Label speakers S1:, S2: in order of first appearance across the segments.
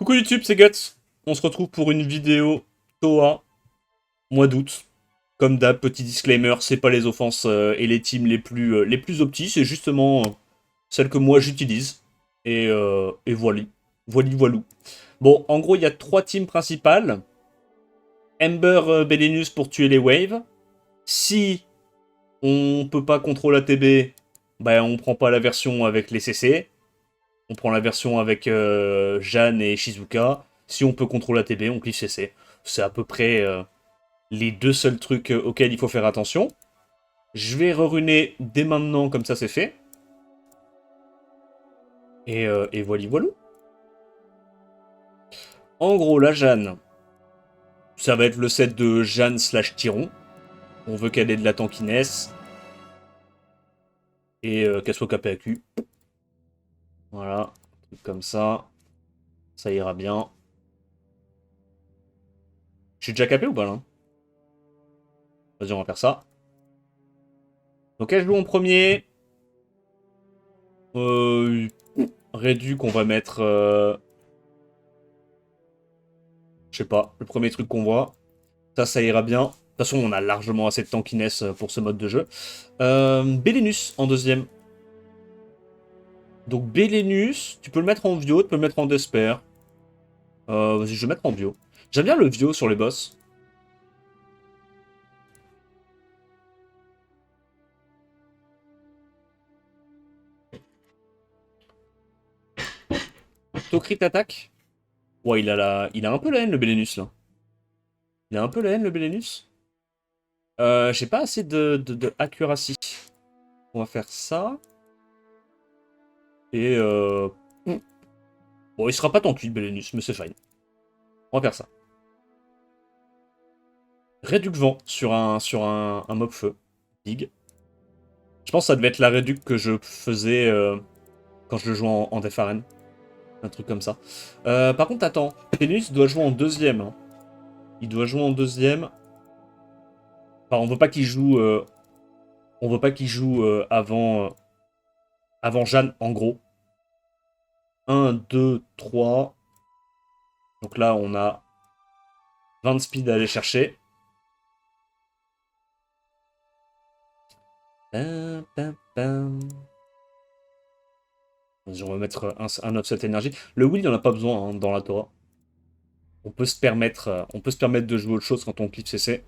S1: Coucou YouTube, c'est Guts. On se retrouve pour une vidéo Toa, mois d'août. Comme d'hab, petit disclaimer, c'est pas les offenses et les teams les plus optis, c'est justement celles que moi j'utilise. Et voilà. Voilou. Bon, en gros, il y a trois teams principales. Ember Belenus pour tuer les waves. Si on peut pas contrôler ATB, bah on prend pas la version avec les CC. On prend la version avec Jeanne et Shizuka. Si on peut contrôler ATB, on clique CC. C'est à peu près les deux seuls trucs auxquels il faut faire attention. Je vais reruner dès maintenant, comme ça c'est fait. Et voilà. En gros, la Jeanne, ça va être le set de Jeanne slash Tyron. On veut qu'elle ait de la tankiness. Et qu'elle soit KPAQ. Voilà, truc comme ça. Ça ira bien. Je suis déjà capé ou pas là? Vas-y, on va faire ça. Donc elle joue en premier. Réduc, on va mettre... je sais pas, le premier truc qu'on voit. Ça ira bien. De toute façon, on a largement assez de tankiness pour ce mode de jeu. Belenus en deuxième. Donc Belenus, tu peux le mettre en Vio, tu peux le mettre en Desper. Vas-y, je vais le mettre en Vio. J'aime bien le Vio sur les boss. Tokrit attaque. Ouais, il a un peu la haine, le Belenus, là. Il a un peu la haine, le Belenus. J'ai pas assez de accuracy. On va faire ça. Et bon, il sera pas tant cuit, Belenus, mais c'est fine. On va faire ça. Réduc vent sur un mob feu. Big. Je pense que ça devait être la réduc que je faisais quand je le jouais en Def Arène. Un truc comme ça. Par contre, attends. Belenus doit jouer en deuxième. Hein. Il doit jouer en deuxième. Enfin, on veut pas qu'il joue... on veut pas qu'il joue avant Jeanne, en gros. 1, 2, 3. Donc là, on a 20 de speed à aller chercher. Pam, pam, pam. On va mettre un offset énergie. Le will, il n'y en a pas besoin hein, dans la Torah. On peut se permettre de jouer autre chose quand on clip CC.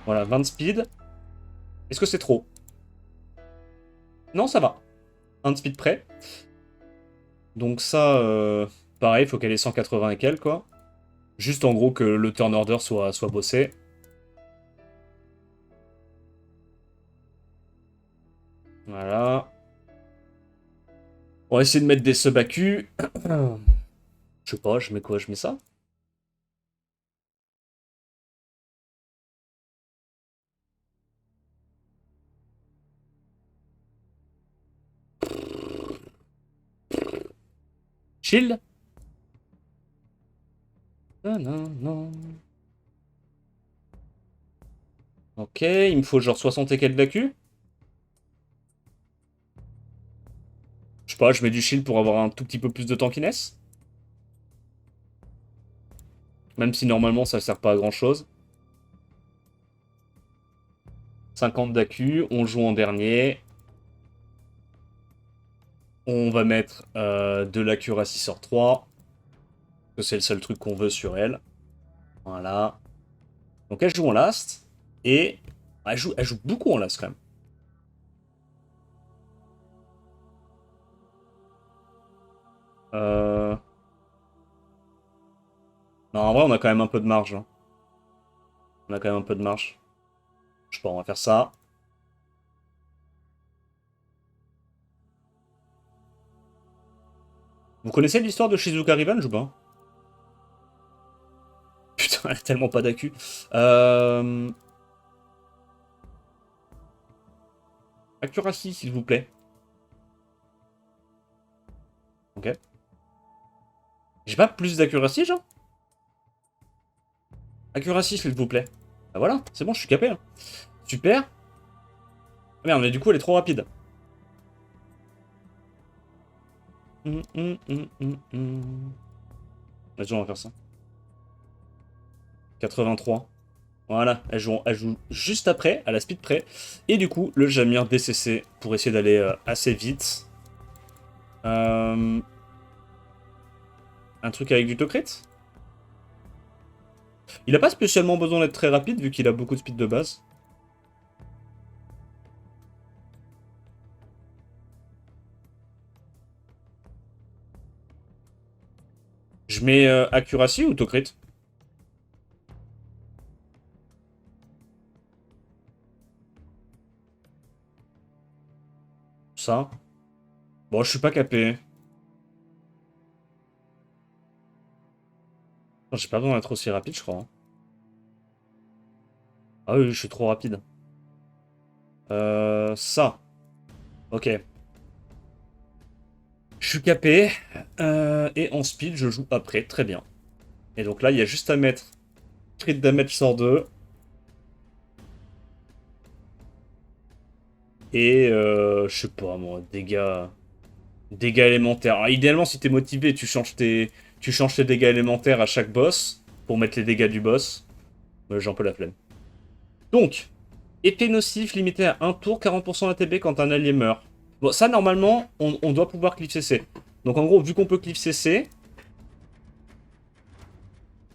S1: Voilà, 20 de speed. Est-ce que c'est trop? Non, ça va. 1 de speed près. Donc ça, pareil, il faut qu'elle ait 180 et quelques, quoi. Juste en gros que le turn order soit bossé. Voilà. On va essayer de mettre des sub AQ. Je sais pas, je mets quoi? Je mets ça? Shield? Non, non, non. Ok, il me faut genre 60 et quelques d'AQ. Je sais pas, je mets du shield pour avoir un tout petit peu plus de tankiness. Même si normalement ça sert pas à grand chose. 50 d'AQ, on joue en dernier. On va mettre de l'accuracy sur 3. Que c'est le seul truc qu'on veut sur elle. Voilà. Donc elle joue en last. Et elle joue beaucoup en last quand même. Non, en vrai, on a quand même un peu de marge. Hein. On a quand même un peu de marge. Je sais pas, on va faire ça. Vous connaissez l'histoire de Shizuka Revenge ou pas? Putain, elle a tellement pas d'accu. Accuracy, s'il vous plaît. Ok. J'ai pas plus d'accuracy, genre? Accuracy, s'il vous plaît. Bah voilà, c'est bon, je suis capé. Hein. Super. Merde, mais du coup, elle est trop rapide. Vas-y, on va faire ça. 83. Voilà, elle joue juste après, à la speed près. Et du coup, le Jamir DCC pour essayer d'aller assez vite. Un truc avec du Tocrit. Il a pas spécialement besoin d'être très rapide vu qu'il a beaucoup de speed de base. Je mets Accuracy ou Tocrit? Ça. Bon, je suis pas capé. J'ai pas besoin d'être aussi rapide, je crois, hein. Ah oui, je suis trop rapide. Ça. Ok. Je suis capé. Et en speed, je joue après. Très bien. Et donc là, il y a juste à mettre crit damage sort 2. Et je sais pas moi, dégâts élémentaires. Alors, idéalement, si t'es motivé, tu changes tes dégâts élémentaires à chaque boss pour mettre les dégâts du boss. J'ai un peu la flemme. Donc, épée nocif limité à un tour, 40% ATB quand un allié meurt. Bon, ça, normalement, on doit pouvoir cliff CC. Donc, en gros, vu qu'on peut cliff CC,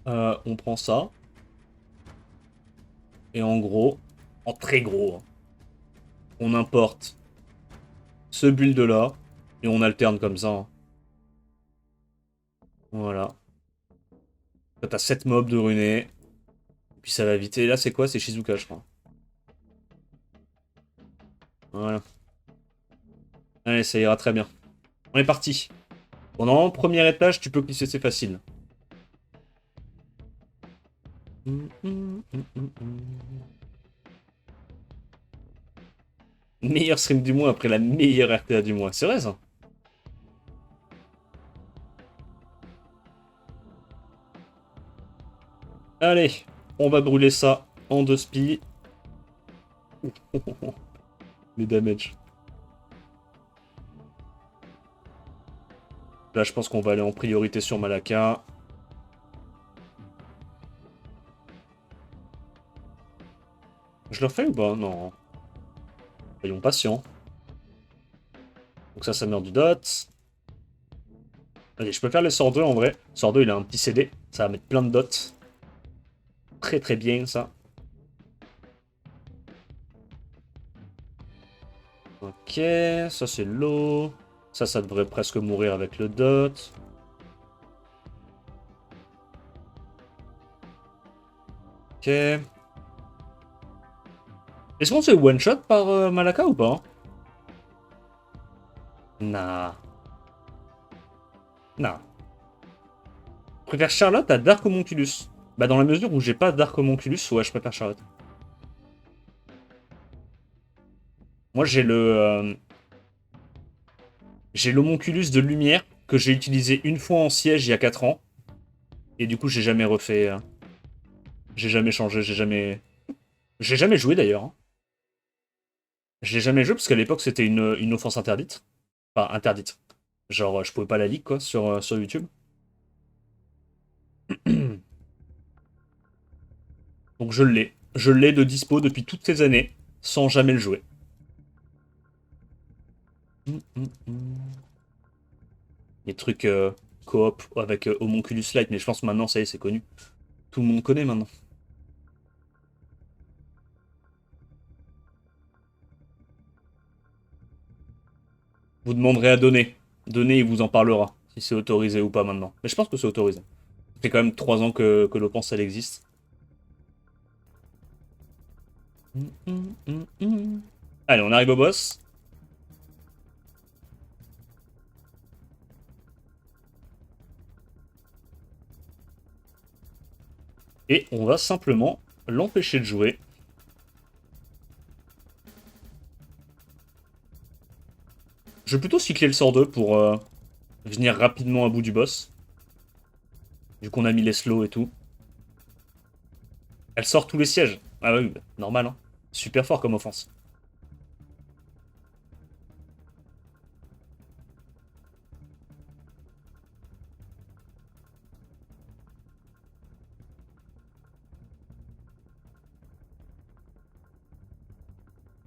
S1: on prend ça. Et en gros, en très gros, hein, on importe ce build-là. Et on alterne comme ça, hein. Voilà. Là, t'as 7 mobs de runés. Puis ça va vite. Et là, c'est quoi? C'est Shizuka, je crois. Voilà. Allez, ça ira très bien. On est parti. Pendant premier étage, tu peux glisser, c'est facile. Meilleur stream du mois après la meilleure RTA du mois. C'est vrai, ça? Allez, on va brûler ça en 2 spi. Les damage. Là, je pense qu'on va aller en priorité sur Malaka. Je le refais ou pas? Non. Soyons patients. Donc ça meurt du dot. Allez, je peux faire les sorts 2 en vrai. Sort 2, il a un petit CD. Ça va mettre plein de dots. Très très bien, ça. Ok, ça c'est low. Ça devrait presque mourir avec le dot. Ok. Est-ce qu'on se fait one shot par Malaka ou pas? Nah. Nah. Je préfère Charlotte à Dark Homunculus. Bah dans la mesure où j'ai pas Dark Homunculus, ouais, je préfère Charlotte. Moi j'ai l'Homunculus de lumière que j'ai utilisé une fois en siège il y a 4 ans. Et du coup, j'ai jamais refait. J'ai jamais changé, j'ai jamais. J'ai jamais joué d'ailleurs, hein. J'ai jamais joué parce qu'à l'époque c'était une offense interdite. Enfin, interdite. Genre, je pouvais pas la leak quoi sur YouTube. Donc je l'ai. Je l'ai de dispo depuis toutes ces années, sans jamais le jouer. Les trucs coop avec Homunculus Light, mais je pense maintenant, ça y est, c'est connu. Tout le monde connaît maintenant. Vous demanderez à donner. Donner, il vous en parlera. Si c'est autorisé ou pas maintenant. Mais je pense que c'est autorisé. Ça fait quand même 3 ans que l'open elle existe. Allez, on arrive au boss. Et on va simplement l'empêcher de jouer. Je vais plutôt cycler le sort 2 pour venir rapidement à bout du boss. Vu qu'on a mis les slows et tout. Elle sort tous les sièges. Ah oui, bah, normal, hein. Super fort comme offense.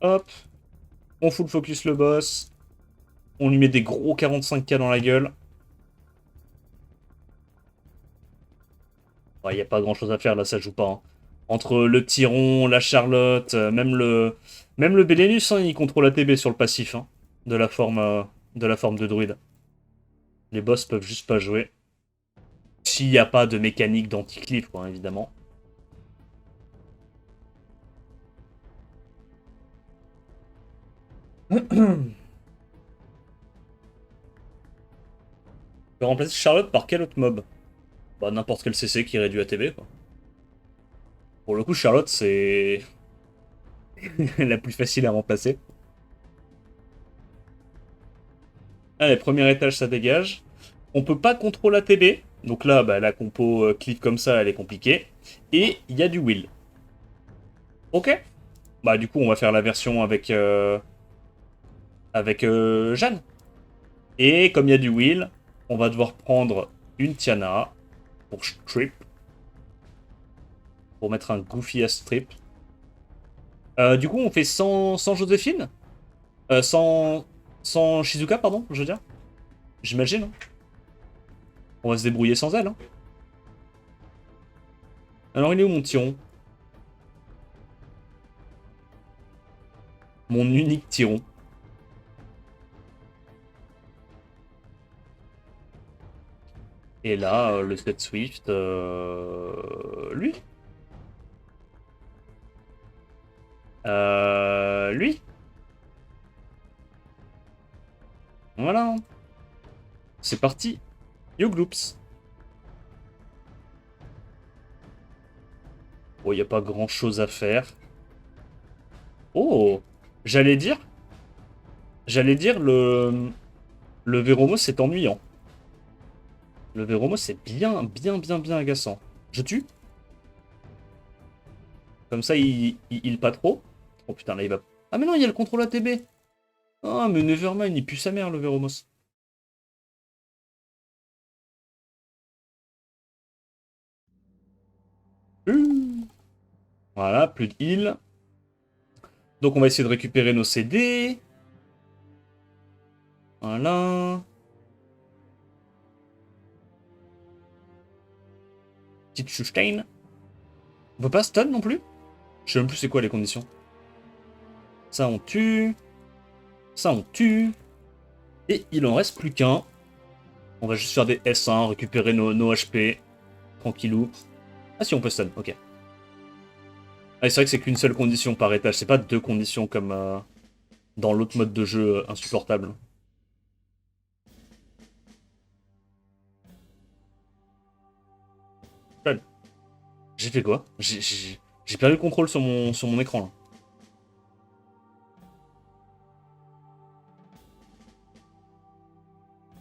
S1: Hop. On full focus le boss. On lui met des gros 45k dans la gueule. Il n'y a pas grand chose à faire là, ça joue pas. Hein. Entre le petit rond, la Charlotte, même le Bélénus, hein, il contrôle ATB sur le passif hein, de la forme de druide. Les boss peuvent juste pas jouer. S'il n'y a pas de mécanique d'anti-cliff, quoi, évidemment. On peut remplacer Charlotte par quel autre mob? Bah n'importe quel CC qui réduit ATB, quoi. Pour le coup, Charlotte, c'est la plus facile à remplacer. Allez, premier étage, ça dégage. On peut pas contrôler ATB. Donc là, bah, la compo cliff comme ça, elle est compliquée. Et il y a du will. Ok. Bah du coup, on va faire la version avec Jeanne. Et comme il y a du will, on va devoir prendre une Tiana pour strip. Pour mettre un goofy ass strip. Du coup, on fait sans Joséphine sans Shizuka, pardon, je veux dire. J'imagine. Hein. On va se débrouiller sans elle. Hein. Alors, il est où mon Tyron? Mon unique Tyron. Et là, le set Swift... lui lui Voilà. C'est parti. Yo Gloops. Bon, il n'y a pas grand chose à faire. Oh, j'allais dire... Le Véromos, c'est ennuyant. Le Véromos, c'est bien agaçant. Je tue. Comme ça, il pas trop. Oh putain, là, il va... Ah mais non, il y a le contrôle ATB. Ah, mais Nevermind, il pue sa mère, le Véromos. Voilà, plus de heal. Donc on va essayer de récupérer nos CD. Voilà. Petite Schustein. On peut pas stun non plus? Je sais même plus c'est quoi les conditions. Ça on tue. Ça on tue. Et il en reste plus qu'un. On va juste faire des S1, récupérer nos HP. Tranquillou. Ah si, on peut stun, ok. Ah, c'est vrai que c'est qu'une seule condition par étage. C'est pas deux conditions comme dans l'autre mode de jeu insupportable. J'ai fait quoi? J'ai perdu le contrôle sur mon écran là.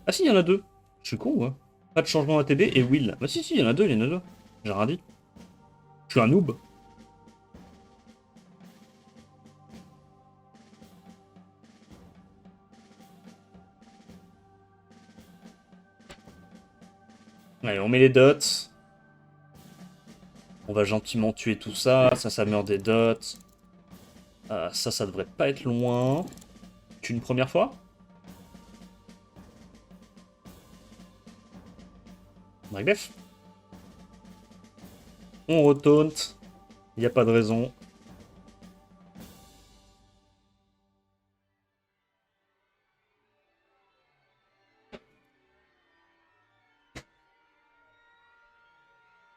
S1: Ah si, il y en a deux. Je suis con, ouais. Pas de changement ATB et Will. Bah si, il y en a deux, il y en a deux. J'ai rien dit. Je suis un noob. Allez, on met les dots. On va gentiment tuer tout ça. Ça meurt des dots. Ça devrait pas être loin. Une première fois? Bref. On retaunt. Il n'y a pas de raison.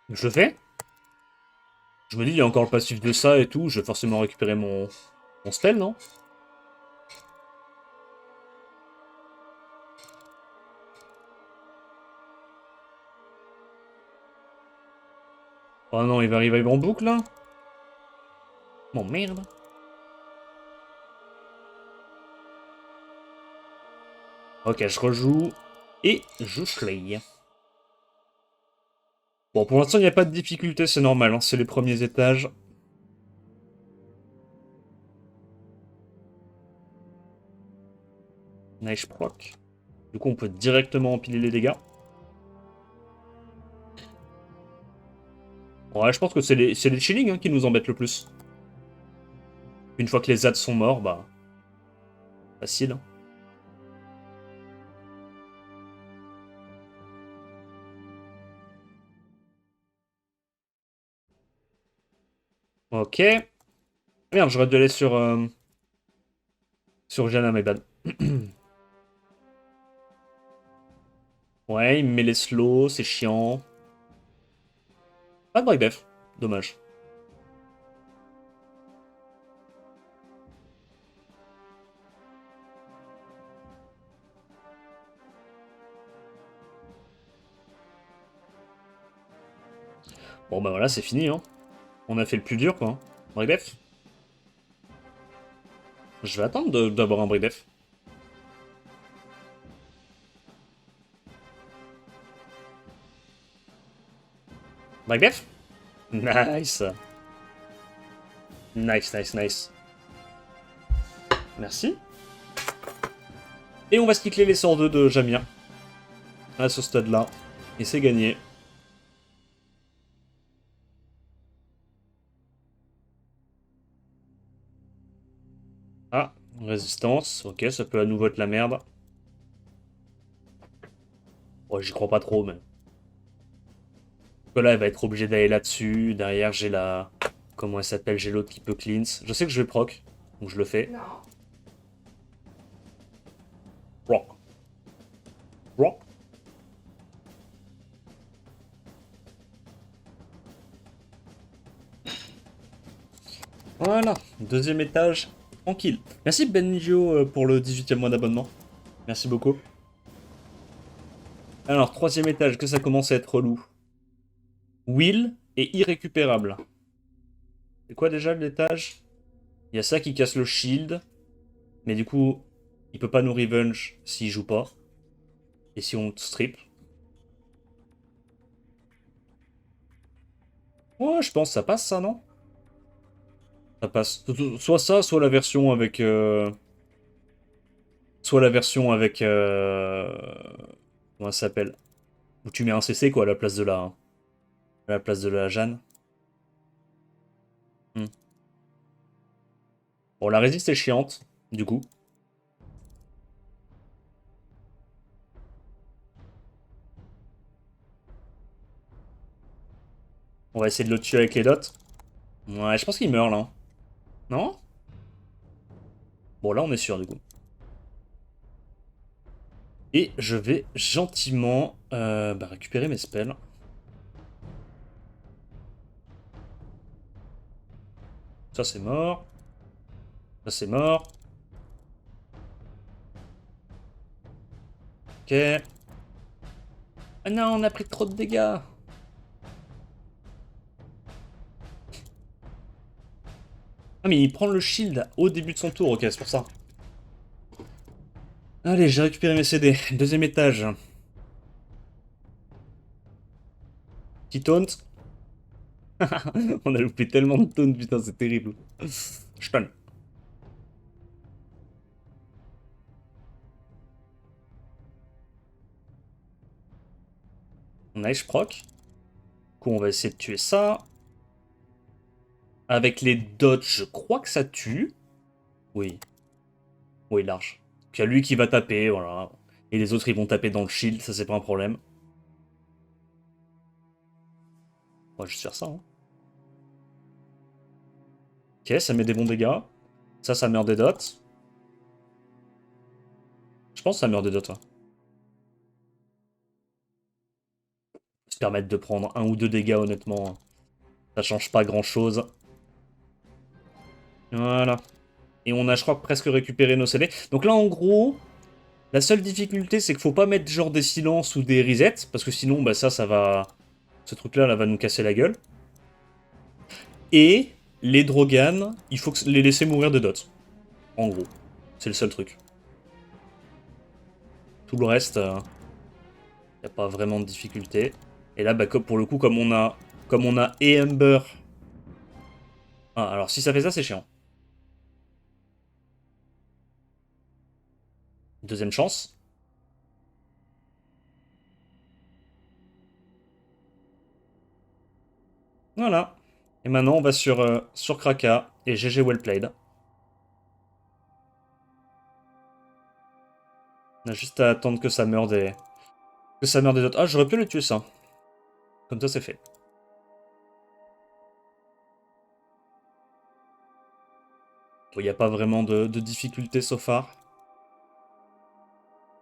S1: Je le fais. Je me dis, il y a encore le passif de ça et tout. Je vais forcément récupérer mon spell, non? Oh non, il va arriver en boucle, là? Bon, merde. Ok, je rejoue. Et je slay. Bon, pour l'instant, il n'y a pas de difficulté, c'est normal. Hein, c'est les premiers étages. Nice proc. Du coup, on peut directement empiler les dégâts. Ouais, je pense que c'est les chillings hein, qui nous embêtent le plus. Une fois que les ZAD sont morts, bah... Facile. Hein. Ok. Merde, j'aurais dû aller sur Jana, my bad. Ouais, il me met les slows, c'est chiant. Pas de break def. Dommage. Bon bah voilà, c'est fini, hein. On a fait le plus dur, quoi. Break def. Je vais attendre d'avoir un break def. Break def. Nice. Nice, nice, nice. Merci. Et on va stickler les sorts 2 de Jamir. À ce stade-là. Et c'est gagné. Ah, résistance. Ok, ça peut à nouveau être la merde. Oh, j'y crois pas trop, mais... Là, elle va être obligée d'aller là-dessus. Derrière, j'ai la... Comment elle s'appelle? J'ai l'autre qui peut cleanse. Je sais que je vais proc. Donc je le fais.
S2: Non.
S1: Proc. Proc. Voilà. Deuxième étage. Tranquille. Merci Benjo pour le 18e mois d'abonnement. Merci beaucoup. Alors, troisième étage, que ça commence à être relou. Will est irrécupérable. C'est quoi déjà l'étage? Il y a ça qui casse le shield. Mais du coup, il peut pas nous revenge s'il joue pas. Et si on strip. Ouais, je pense que ça passe ça, non? Ça passe. Soit ça, soit la version avec... Soit la version avec... Comment ça s'appelle? Où tu mets un CC, quoi, à la place de la... À la place de la Jeanne. Hmm. Bon, la résiste est chiante, du coup. On va essayer de le tuer avec les dots. Ouais, je pense qu'il meurt, là. Non? Bon, là, on est sûr, du coup. Et je vais gentiment récupérer mes spells. Ça, c'est mort. Ça, c'est mort. Ok. Ah non, on a pris trop de dégâts. Ah, mais il prend le shield au début de son tour. Ok, c'est pour ça. Allez, j'ai récupéré mes CD. Deuxième étage. Petit taunt. On a loupé tellement de taunt, putain, c'est terrible. Stun. Nice proc. Du coup, on va essayer de tuer ça. Avec les dots, je crois que ça tue. Oui. Oui, large. Il y a lui qui va taper, voilà. Et les autres, ils vont taper dans le shield, ça c'est pas un problème. On va juste faire ça. Hein. Ok, ça met des bons dégâts. Ça meurt des dots. Je pense que ça meurt des dots. Hein. Se permettre de prendre un ou deux dégâts, honnêtement. Ça change pas grand chose. Voilà. Et on a, je crois, presque récupéré nos CD. Donc là, en gros, la seule difficulté, c'est qu'il faut pas mettre genre des silences ou des resets. Parce que sinon, bah ça va... Ce truc-là, là, va nous casser la gueule. Et les Drogan, il faut les laisser mourir de dots. En gros. C'est le seul truc. Tout le reste, y a pas vraiment de difficulté. Et là, bah, pour le coup, comme on a et Ember... Ah, alors si ça fait ça, c'est chiant. Deuxième chance. Voilà. Et maintenant, on va sur Kraka et GG well played. On a juste à attendre que ça meure des... Que ça meure des autres. Ah, j'aurais pu le tuer, ça. Comme ça, c'est fait. Il n'y a pas vraiment de difficulté so far.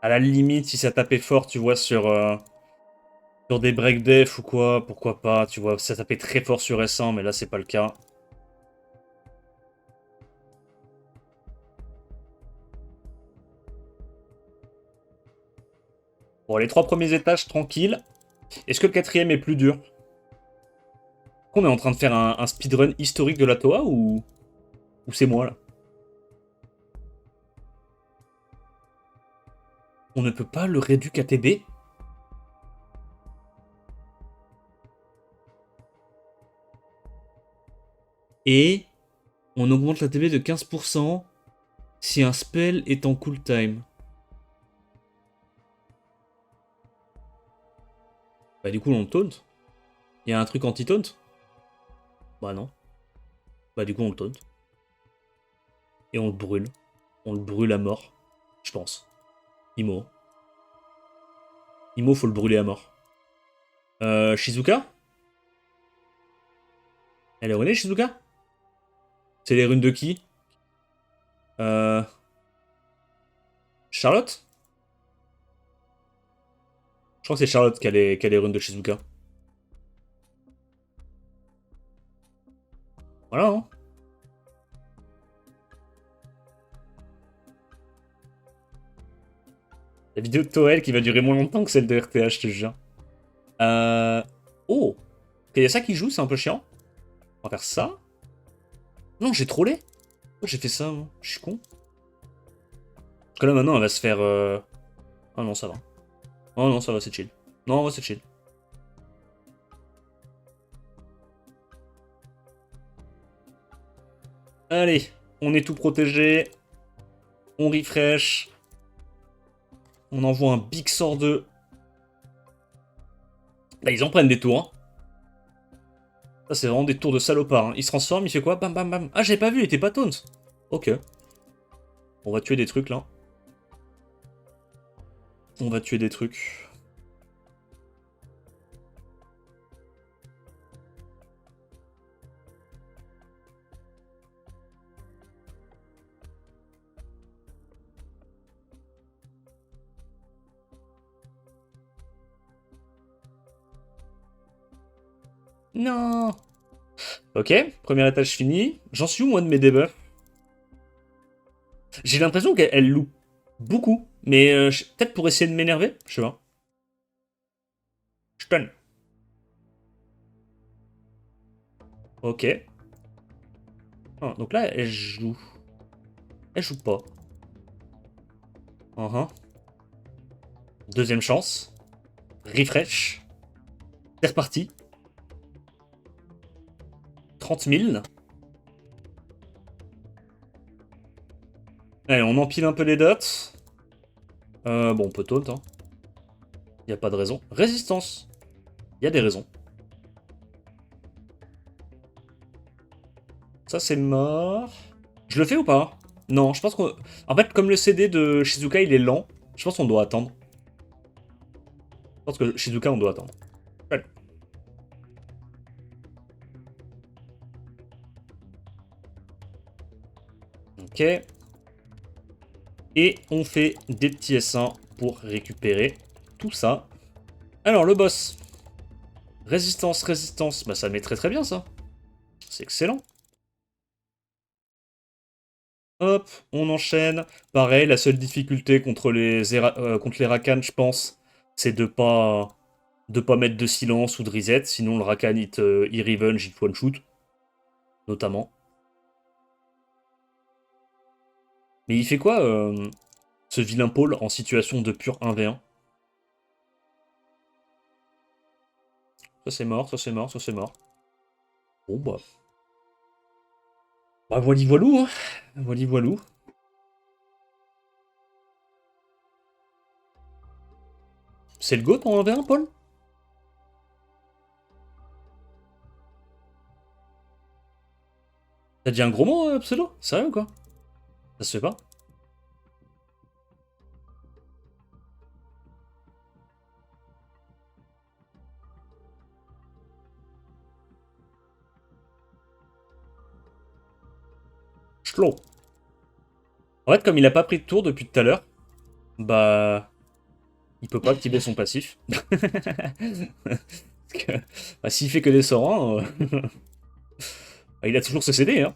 S1: À la limite, si ça tapait fort, tu vois, sur des break def ou quoi, pourquoi pas, tu vois. Ça tapait très fort sur S1, mais là, c'est pas le cas. Bon, les 3 premiers étages, tranquille. Est-ce que le 4ème est plus dur? On est en train de faire un speedrun historique de la Toa ou c'est moi, là? On ne peut pas le réduire KTB? Et on augmente la TB de 15% si un spell est en cooltime. Bah du coup on le taunt. Il y a un truc anti-taunt? Bah non. Bah du coup on le taunt. Et on le brûle. On le brûle à mort. Je pense. Imo. Imo faut le brûler à mort. Shizuka? Elle est runée Shizuka? C'est les runes de qui? Charlotte? Je crois que c'est Charlotte qui a les runes de Shizuka. Voilà, hein. La vidéo de Toel qui va durer moins longtemps que celle de RTH, je te jure. Euh... Oh! Il y a ça qui joue, c'est un peu chiant. On va faire ça. Non, j'ai trollé. Pourquoi j'ai fait ça, moi? Je suis con. Parce que là, maintenant, elle va se faire... Ah non, ça va. Oh non, ça va, c'est chill. Non, ouais, c'est chill. Allez, on est tout protégé. On refresh. On envoie un Big Sort 2. Là, ils en prennent des tours. Hein. Ça, c'est vraiment des tours de salopard. Hein. Il se transforme, il fait quoi? Bam, bam, bam. Ah, j'avais pas vu, il était pas taunt. Ok. On va tuer des trucs, là. On va tuer des trucs. Non. Ok, premier étage fini. J'en suis où, moi, de mes debuffs? J'ai l'impression qu'elle loupe beaucoup. Mais peut-être pour essayer de m'énerver? Je sais pas. Stun. Ok. Ah, donc là, elle joue. Elle joue pas. Uh-huh. Deuxième chance. Refresh. C'est reparti. 30 000. Allez, on empile un peu les dots. Bon, on peut taunt, hein. Y a pas de raison. Résistance. Y a des raisons. Ça, c'est mort. Je le fais ou pas? Non, je pense qu'on... En fait, comme le CD de Shizuka, il est lent, je pense qu'on doit attendre. Je pense que Shizuka, on doit attendre. Allez. Ok. Et on fait des petits S1 pour récupérer tout ça. Alors, le boss. Résistance, résistance. Bah, ça met très très bien, ça. C'est excellent. Hop, on enchaîne. Pareil, la seule difficulté contre les Rakan, je pense, c'est de pas mettre de silence ou de reset. Sinon, le Rakan, il revenge, il one-shoot. Notamment. Mais il fait quoi, ce vilain Paul, en situation de pur 1v1? Ça c'est mort, ça c'est mort, ça c'est mort. Bon bah... Bah voili voilou, hein. Voili voilou. C'est le GOAT en 1v1, Paul? T'as dit un gros mot, Pseudo? Sérieux ou quoi? Ça se fait pas? slow. En fait, comme il a pas pris de tour depuis tout à l'heure, bah... il peut pas activer son passif. Parce que, bah, s'il fait que des sorts, bah, il a toujours ce CD, hein.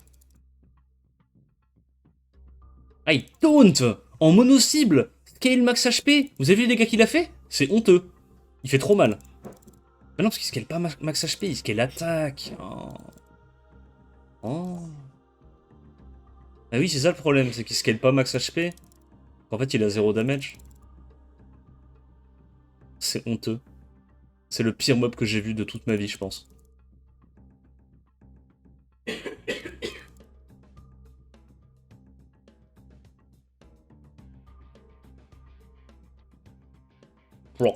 S1: Ah, il taunt en mono-cible. Scale max HP. Vous avez vu les dégâts qu'il a fait? C'est honteux. Il fait trop mal. Mais non, parce qu'il scale pas max HP, il scale attaque. Oh. Oh. Ah oui, c'est ça le problème, c'est qu'il scale pas max HP. En fait, il a 0 damage. C'est honteux. C'est le pire mob que j'ai vu de toute ma vie, je pense. Bon.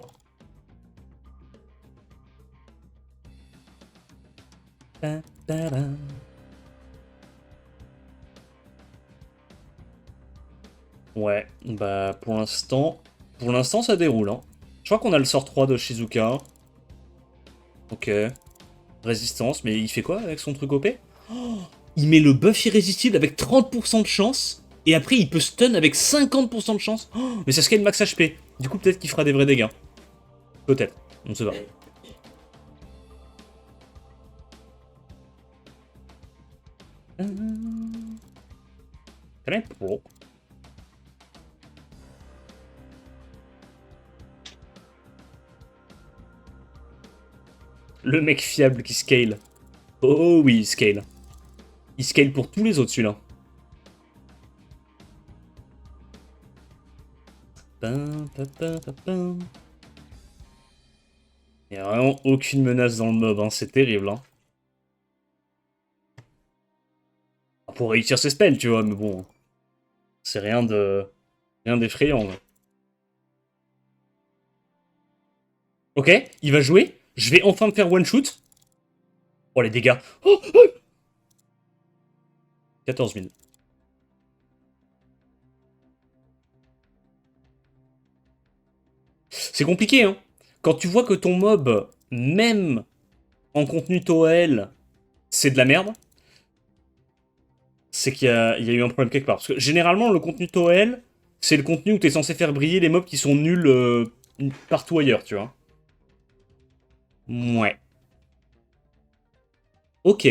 S1: Ouais, bah pour l'instant ça déroule, hein. Je crois qu'on a le sort 3 de Shizuka. Ok. Résistance, mais il fait quoi avec son truc OP? Oh, il met le buff irrésistible avec 30% de chance, et après il peut stun avec 50% de chance. Oh, mais ça scale max HP. Du coup peut-être qu'il fera des vrais dégâts. Peut-être, on sait pas. Pro. Le mec fiable qui scale. Oh oui, il scale. Il scale pour tous les autres, celui-là. Il n'y a vraiment aucune menace dans le mob, hein. C'est terrible. Hein. Pour réussir ses spells, tu vois, mais bon. C'est rien d'effrayant. Ok, il va jouer. Je vais enfin me faire one shoot. Oh les dégâts. Oh, oh 14 000. C'est compliqué, hein. Quand tu vois que ton mob, même en contenu TOL, c'est de la merde, c'est qu'il y a eu un problème quelque part. Parce que généralement, le contenu TOL, c'est le contenu où t'es censé faire briller les mobs qui sont nuls partout ailleurs, tu vois. Ouais. Ok.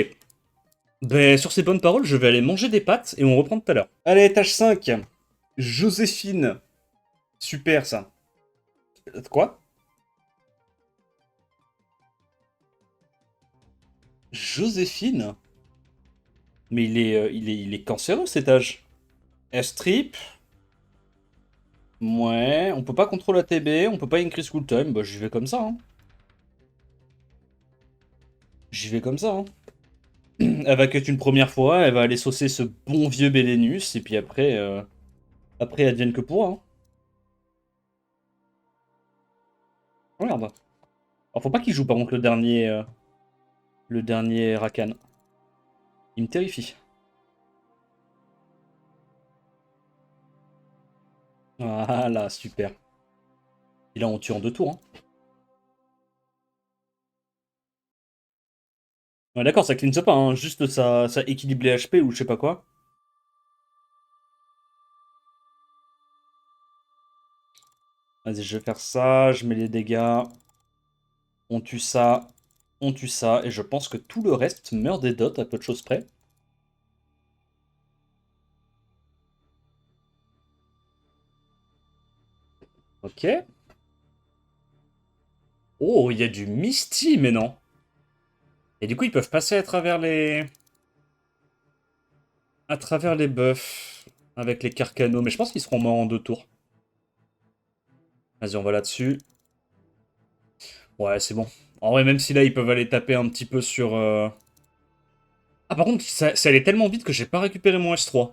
S1: Ben, sur ces bonnes paroles, je vais aller manger des pâtes et on reprend tout à l'heure. Allez, étage 5. Joséphine. Super, ça. Quoi? Joséphine? Mais il est cancéreux, cet âge. S-Trip. Ouais, on peut pas contrôler la TB, on peut pas increase cool time. Bah, j'y vais comme ça, hein. J'y vais comme ça, hein. Elle va cut une première fois, elle va aller saucer ce bon vieux Bélénus, et puis après, après, advienne que pourra, hein. Regarde. Alors, faut pas qu'il joue, par contre, le dernier Rakan. Il me terrifie. Voilà, super. Et là, on tue en 2 tours, hein. Ouais, d'accord, ça cleanse pas, hein. Juste ça équilibre les HP ou je sais pas quoi. Vas-y, je vais faire ça, je mets les dégâts. On tue ça, on tue ça, et je pense que tout le reste meurt des dots à peu de choses près. Ok. Oh, il y a du Misty, mais non. Et du coup, ils peuvent passer à travers les... À travers les buffs. Avec les Carcano. Mais je pense qu'ils seront morts en 2 tours. Vas-y, on va là-dessus. Ouais, c'est bon. En vrai, même si là, ils peuvent aller taper un petit peu sur... Ah, par contre, ça allait tellement vite que j'ai pas récupéré mon S3.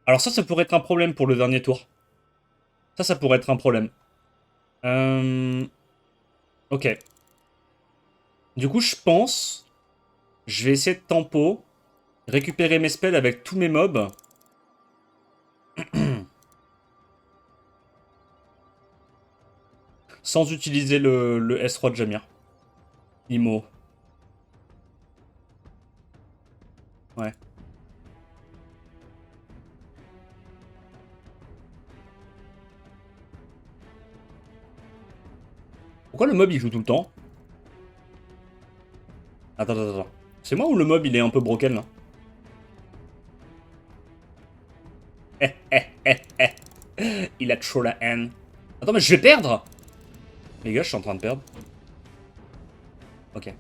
S1: Alors ça pourrait être un problème pour le dernier tour. Ça pourrait être un problème. Ok. Du coup, je pense... Je vais essayer de tempo. Récupérer mes spells avec tous mes mobs. Sans utiliser le S3 de Jamir. Imo. Ouais. Pourquoi le mob il joue tout le temps? Attends, attends, attends. C'est moi ou le mob il est un peu broken là? Il a trop la haine. Attends, mais je vais perdre! Les gars, je suis en train de perdre. Ok.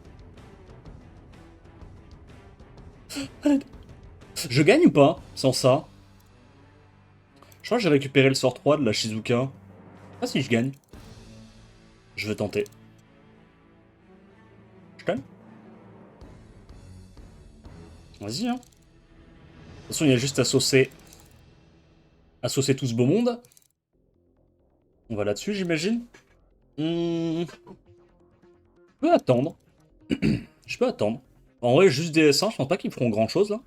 S1: Je gagne ou pas sans ça? Je crois que j'ai récupéré le sort 3 de la Shizuka. Ah si, je gagne. Je vais tenter. Je gagne. Vas-y, hein. De toute façon, il y a juste à saucer. À saucer tout ce beau monde. On va là-dessus, j'imagine. Je peux attendre. Je peux attendre. En vrai, juste des S1, je pense pas qu'ils feront grand-chose, là.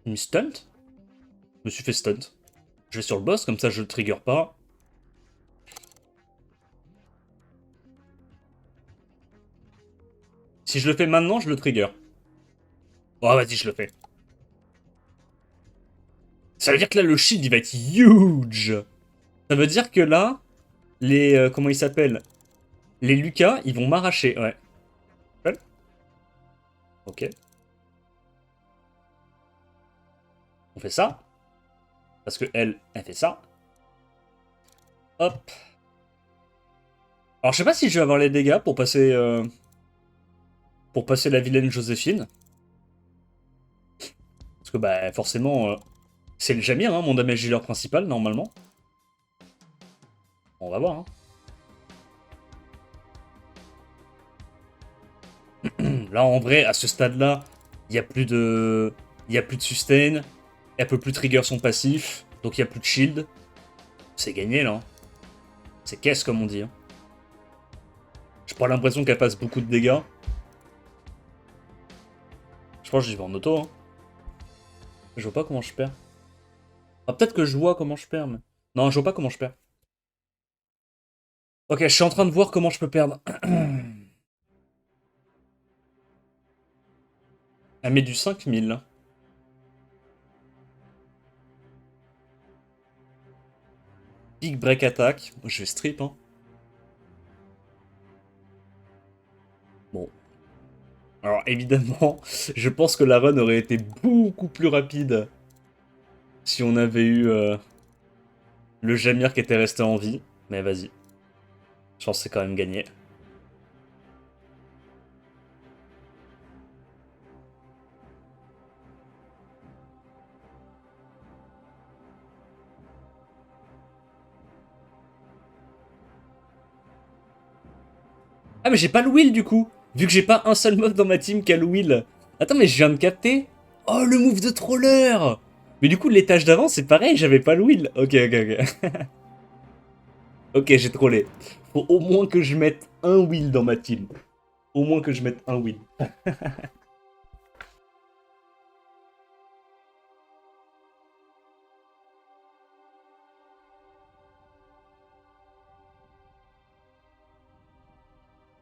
S1: Une stunt? Je me suis fait stunt. Je vais sur le boss, comme ça je le trigger pas. Si je le fais maintenant, je le trigger. Oh, vas-y, je le fais. Ça veut dire que là, le shield, il va être huge. Ça veut dire que là, les... comment ils s'appellent? Les Lucas, ils vont m'arracher, ouais. Ok. On fait ça. Parce que elle fait ça. Hop. Alors, je sais pas si je vais avoir les dégâts pour passer... pour passer la vilaine Joséphine. Parce que, bah, forcément... c'est le Jamir, hein, mon damage dealer principal, normalement. On va voir, hein. Là, en vrai, à ce stade-là, il n'y a plus de... Il n'y a plus de sustain. Elle peut plus trigger son passif. Donc, il n'y a plus de shield. C'est gagné, là. C'est caisse, comme on dit. Hein. J'ai pas l'impression qu'elle fasse beaucoup de dégâts. Je pense que j'y vais en auto. Hein. Je vois pas comment je perds. Ah, peut-être que je vois comment je perds, mais... Non, je vois pas comment je perds. Ok, je suis en train de voir comment je peux perdre. Elle met du 5000. Big break attack. Je vais strip, hein. Bon. Alors, évidemment, je pense que la run aurait été beaucoup plus rapide si on avait eu le Jamir qui était resté en vie. Mais vas-y. Je pense que c'est quand même gagné. Ah, mais j'ai pas le will du coup. Vu que j'ai pas un seul meuf dans ma team qui a le will. Attends, mais je viens de capter. Oh, le move de troller. Mais du coup, l'étage d'avant, c'est pareil, j'avais pas le will. Ok, ok, ok. Ok, j'ai trollé. Faut au moins que je mette un will dans ma team. Au moins que je mette un will.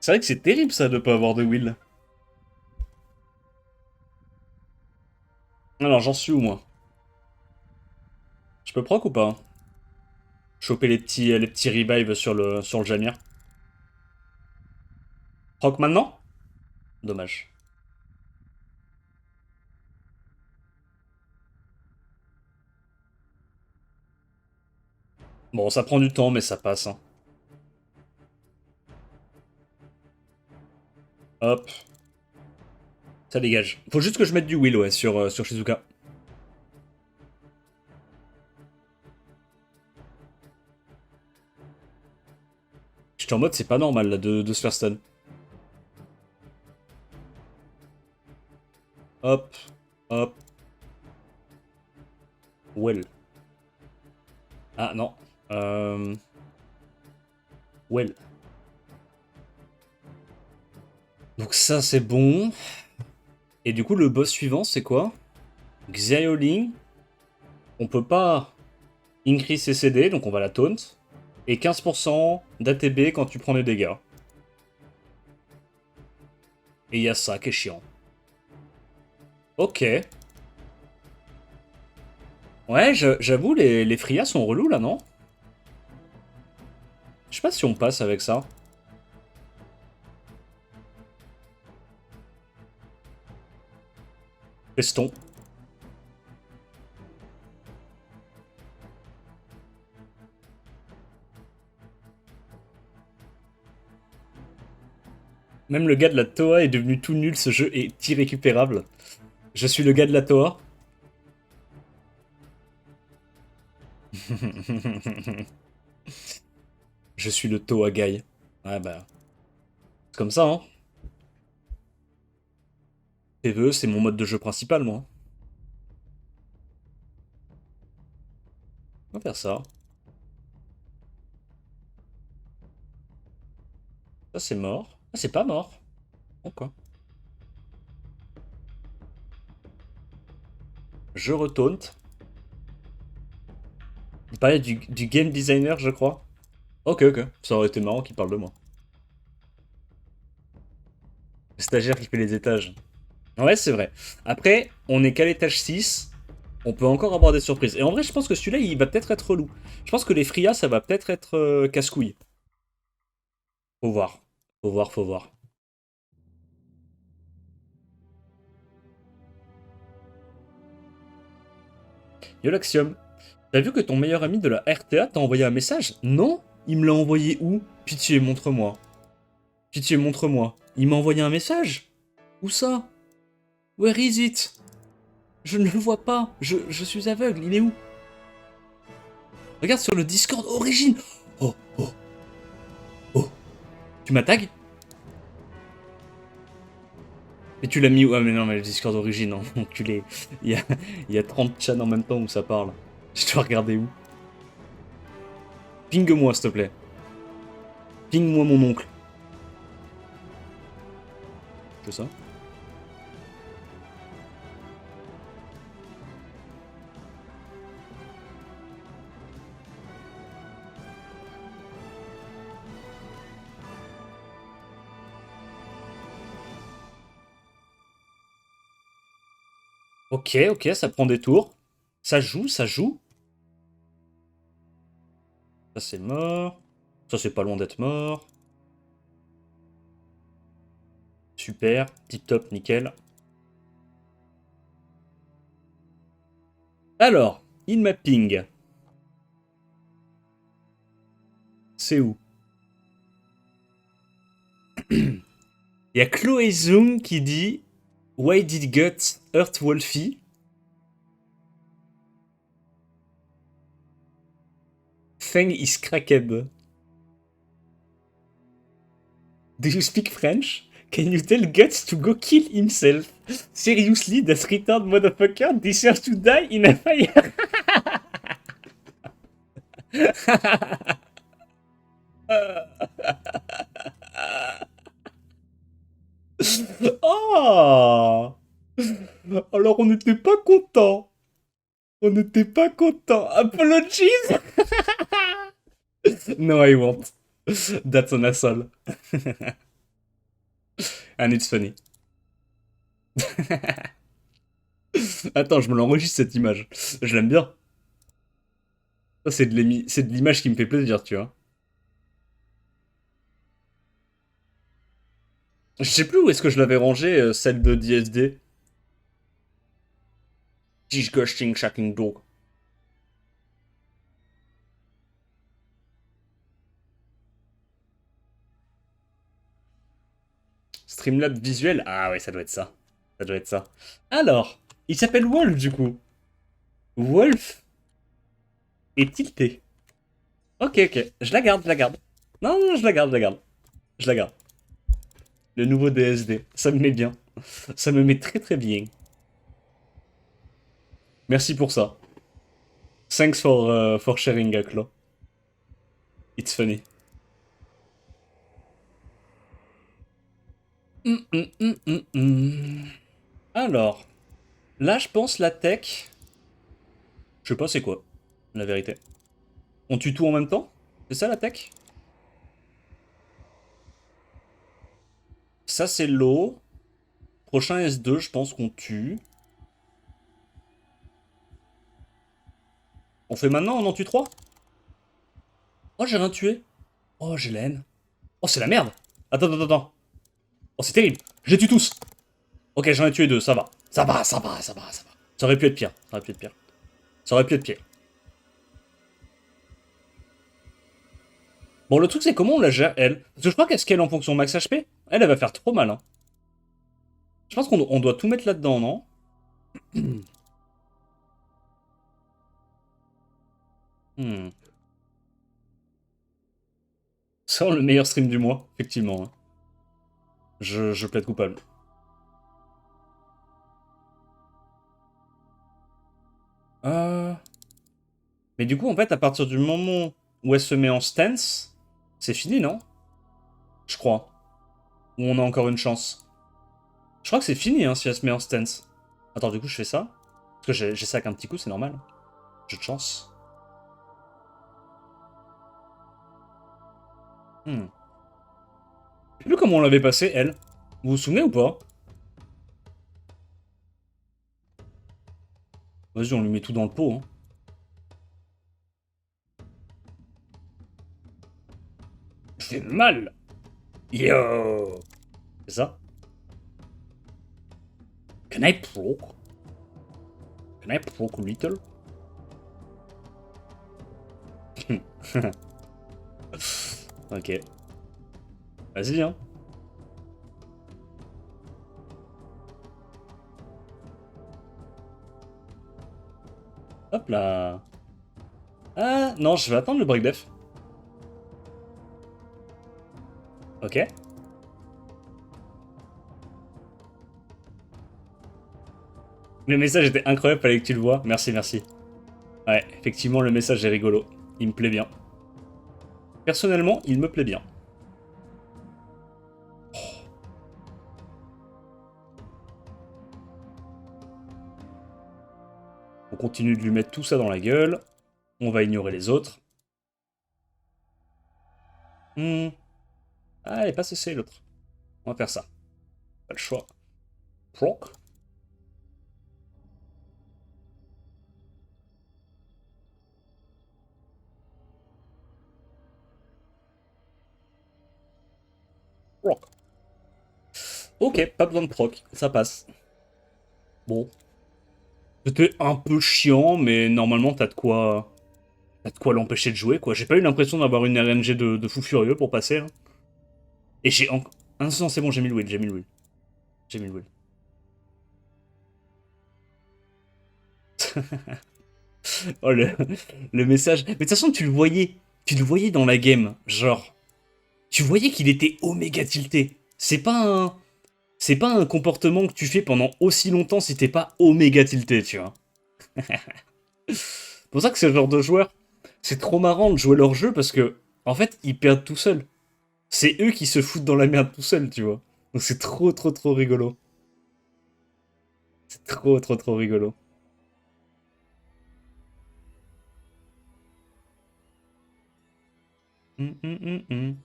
S1: C'est vrai que c'est terrible ça de pas avoir de will. Alors, j'en suis où moi? Je peux proc ou pas? Choper les petits revives sur le Jamir. Proc maintenant? Dommage. Bon, ça prend du temps, mais ça passe. Hein. Hop. Ça dégage. Faut juste que je mette du will, ouais, sur Shizuka. J'étais en mode, c'est pas normal, là, de se faire stun. Hop. Hop. Well. Ah, non. Well. Donc ça, c'est bon. Et du coup, le boss suivant, c'est quoi? Xiaoling. On peut pas increase ses CD, donc on va la taunt. Et 15% d'ATB quand tu prends des dégâts. Et il y a ça qui est chiant. Ok. Ouais, j'avoue, les Frias sont relous là, non? Je sais pas si on passe avec ça. Testons. Même le gars de la Toa est devenu tout nul, ce jeu est irrécupérable. Je suis le gars de la Toa. Je suis le Toa guy. Ouais bah... C'est comme ça, hein. PvE, c'est mon mode de jeu principal, moi. On va faire ça. Ça, c'est mort. Ah, c'est pas mort. Pourquoi? Je retaunte. Il parlait du game designer, je crois. Ok, ok. Ça aurait été marrant qu'il parle de moi. Le stagiaire qui fait les étages. Ouais, c'est vrai. Après, on est qu'à l'étage 6. On peut encore avoir des surprises. Et en vrai, je pense que celui-là, il va peut-être être relou. Je pense que les Frias, ça va peut-être être casse-couille. Faut voir. Faut voir, faut voir. Yo l'Axiom. T'as vu que ton meilleur ami de la RTA t'a envoyé un message? Non? Il me l'a envoyé où? Pitié, montre-moi. Pitié, montre-moi. Il m'a envoyé un message? Où ça? Where is it? Je ne le vois pas. Je suis aveugle. Il est où? Regarde sur le Discord Origine. Oh, oh, oh. Tu m'as tag? Mais tu l'as mis où? Ah mais non, mais le Discord Origine, hein, enculé. Il y a 30 chats en même temps où ça parle. Je dois regarder où? Ping-moi, s'il te plaît. Ping-moi mon oncle. C'est ça? Ok, ok, ça prend des tours. Ça joue, ça joue. Ça c'est mort. Ça c'est pas loin d'être mort. Super, tip top, nickel. Alors, in mapping. C'est où? Il y a Chloé Zoom qui dit Why did Guts hurt Wolfie? Feng is cracked. Do you speak French? Can you tell Guts to go kill himself? Seriously, that retard motherfucker deserves to die in a fire. Oh! Alors on n'était pas content. On n'était pas content. Apologies? No, I won't. That's an asshole. And it's funny. Attends, je me l'enregistre cette image. Je l'aime bien. Ça, c'est de l'image qui me fait plaisir, tu vois. Je sais plus où est-ce que je l'avais rangé, celle de DSD. Disgusting shacking dog. Streamlab visuel. Ah ouais, ça doit être ça. Ça doit être ça. Alors, il s'appelle Wolf du coup. Wolf est tilté. Ok, ok. Je la garde, je la garde. Non, non, je la garde, je la garde. Je la garde. Le nouveau DSD. Ça me met bien. Ça me met très très bien. Merci pour ça. Thanks for sharing, Aklo. It's funny. Alors, là, je pense la tech. Je sais pas c'est quoi, la vérité. On tue tout en même temps? C'est ça la tech? Ça, c'est l'eau. Prochain S2, je pense qu'on tue. On fait maintenant, on en tue 3. Oh, j'ai rien tué. Oh, j'ai la haine. Oh, c'est la merde. Attends, attends, attends. Oh, c'est terrible. Je les tue tous. Ok, j'en ai tué deux, ça va. Ça va, ça va, ça va, ça va. Ça aurait pu être pire. Ça aurait pu être pire. Ça aurait pu être pire. Bon, le truc, c'est comment on la gère, elle. Parce que je crois qu'elle scale en fonction max HP. Elle va faire trop mal, hein. Je pense qu'on doit tout mettre là-dedans, non? Hmm. C'est vraiment le meilleur stream du mois, effectivement, hein. Je plaide coupable. Euh... Mais du coup, en fait, à partir du moment où elle se met en stance, c'est fini, non? Je crois. Ou on a encore une chance. Je crois que c'est fini, hein, si elle se met en stance. Attends, du coup, je fais ça. Parce que j'ai ça avec un petit coup, c'est normal. J'ai de chance. Hmm. Je sais plus comment on l'avait passé, elle. Vous vous souvenez ou pas? Vas-y, on lui met tout dans le pot, hein. Je fais mal. Yo. C'est ça? Can I proc? Can I proc a little? Ok. Vas-y, hein. Hop là. Ah, non, je vais attendre le break def. Ok. Le message était incroyable, fallait que tu le vois. Merci, merci. Ouais, effectivement, le message est rigolo. Il me plaît bien. Personnellement, il me plaît bien. On continue de lui mettre tout ça dans la gueule. On va ignorer les autres. Hmm. Ah, elle est pas cessée, l'autre. On va faire ça. Pas le choix. Proc. Proc. Ok, pas besoin de proc. Ça passe. Bon. C'était un peu chiant, mais normalement, t'as de quoi... T'as de quoi l'empêcher de jouer, quoi. J'ai pas eu l'impression d'avoir une RNG de fou furieux pour passer, hein. Et j'ai encore... Ah non, c'est bon, j'ai mis le wheel, j'ai mis le wheel. J'ai mis le wheel. Oh, le message. Mais de toute façon, tu le voyais. Tu le voyais dans la game. Genre, tu voyais qu'il était oméga tilté. C'est pas un comportement que tu fais pendant aussi longtemps si t'es pas oméga tilté, tu vois. C'est pour ça que ce genre de joueur, c'est trop marrant de jouer leur jeu parce que, en fait, ils perdent tout seuls. C'est eux qui se foutent dans la merde tout seuls, tu vois. Donc c'est trop, trop, trop rigolo. C'est trop, trop, trop rigolo. Hum, hum, hum, hum.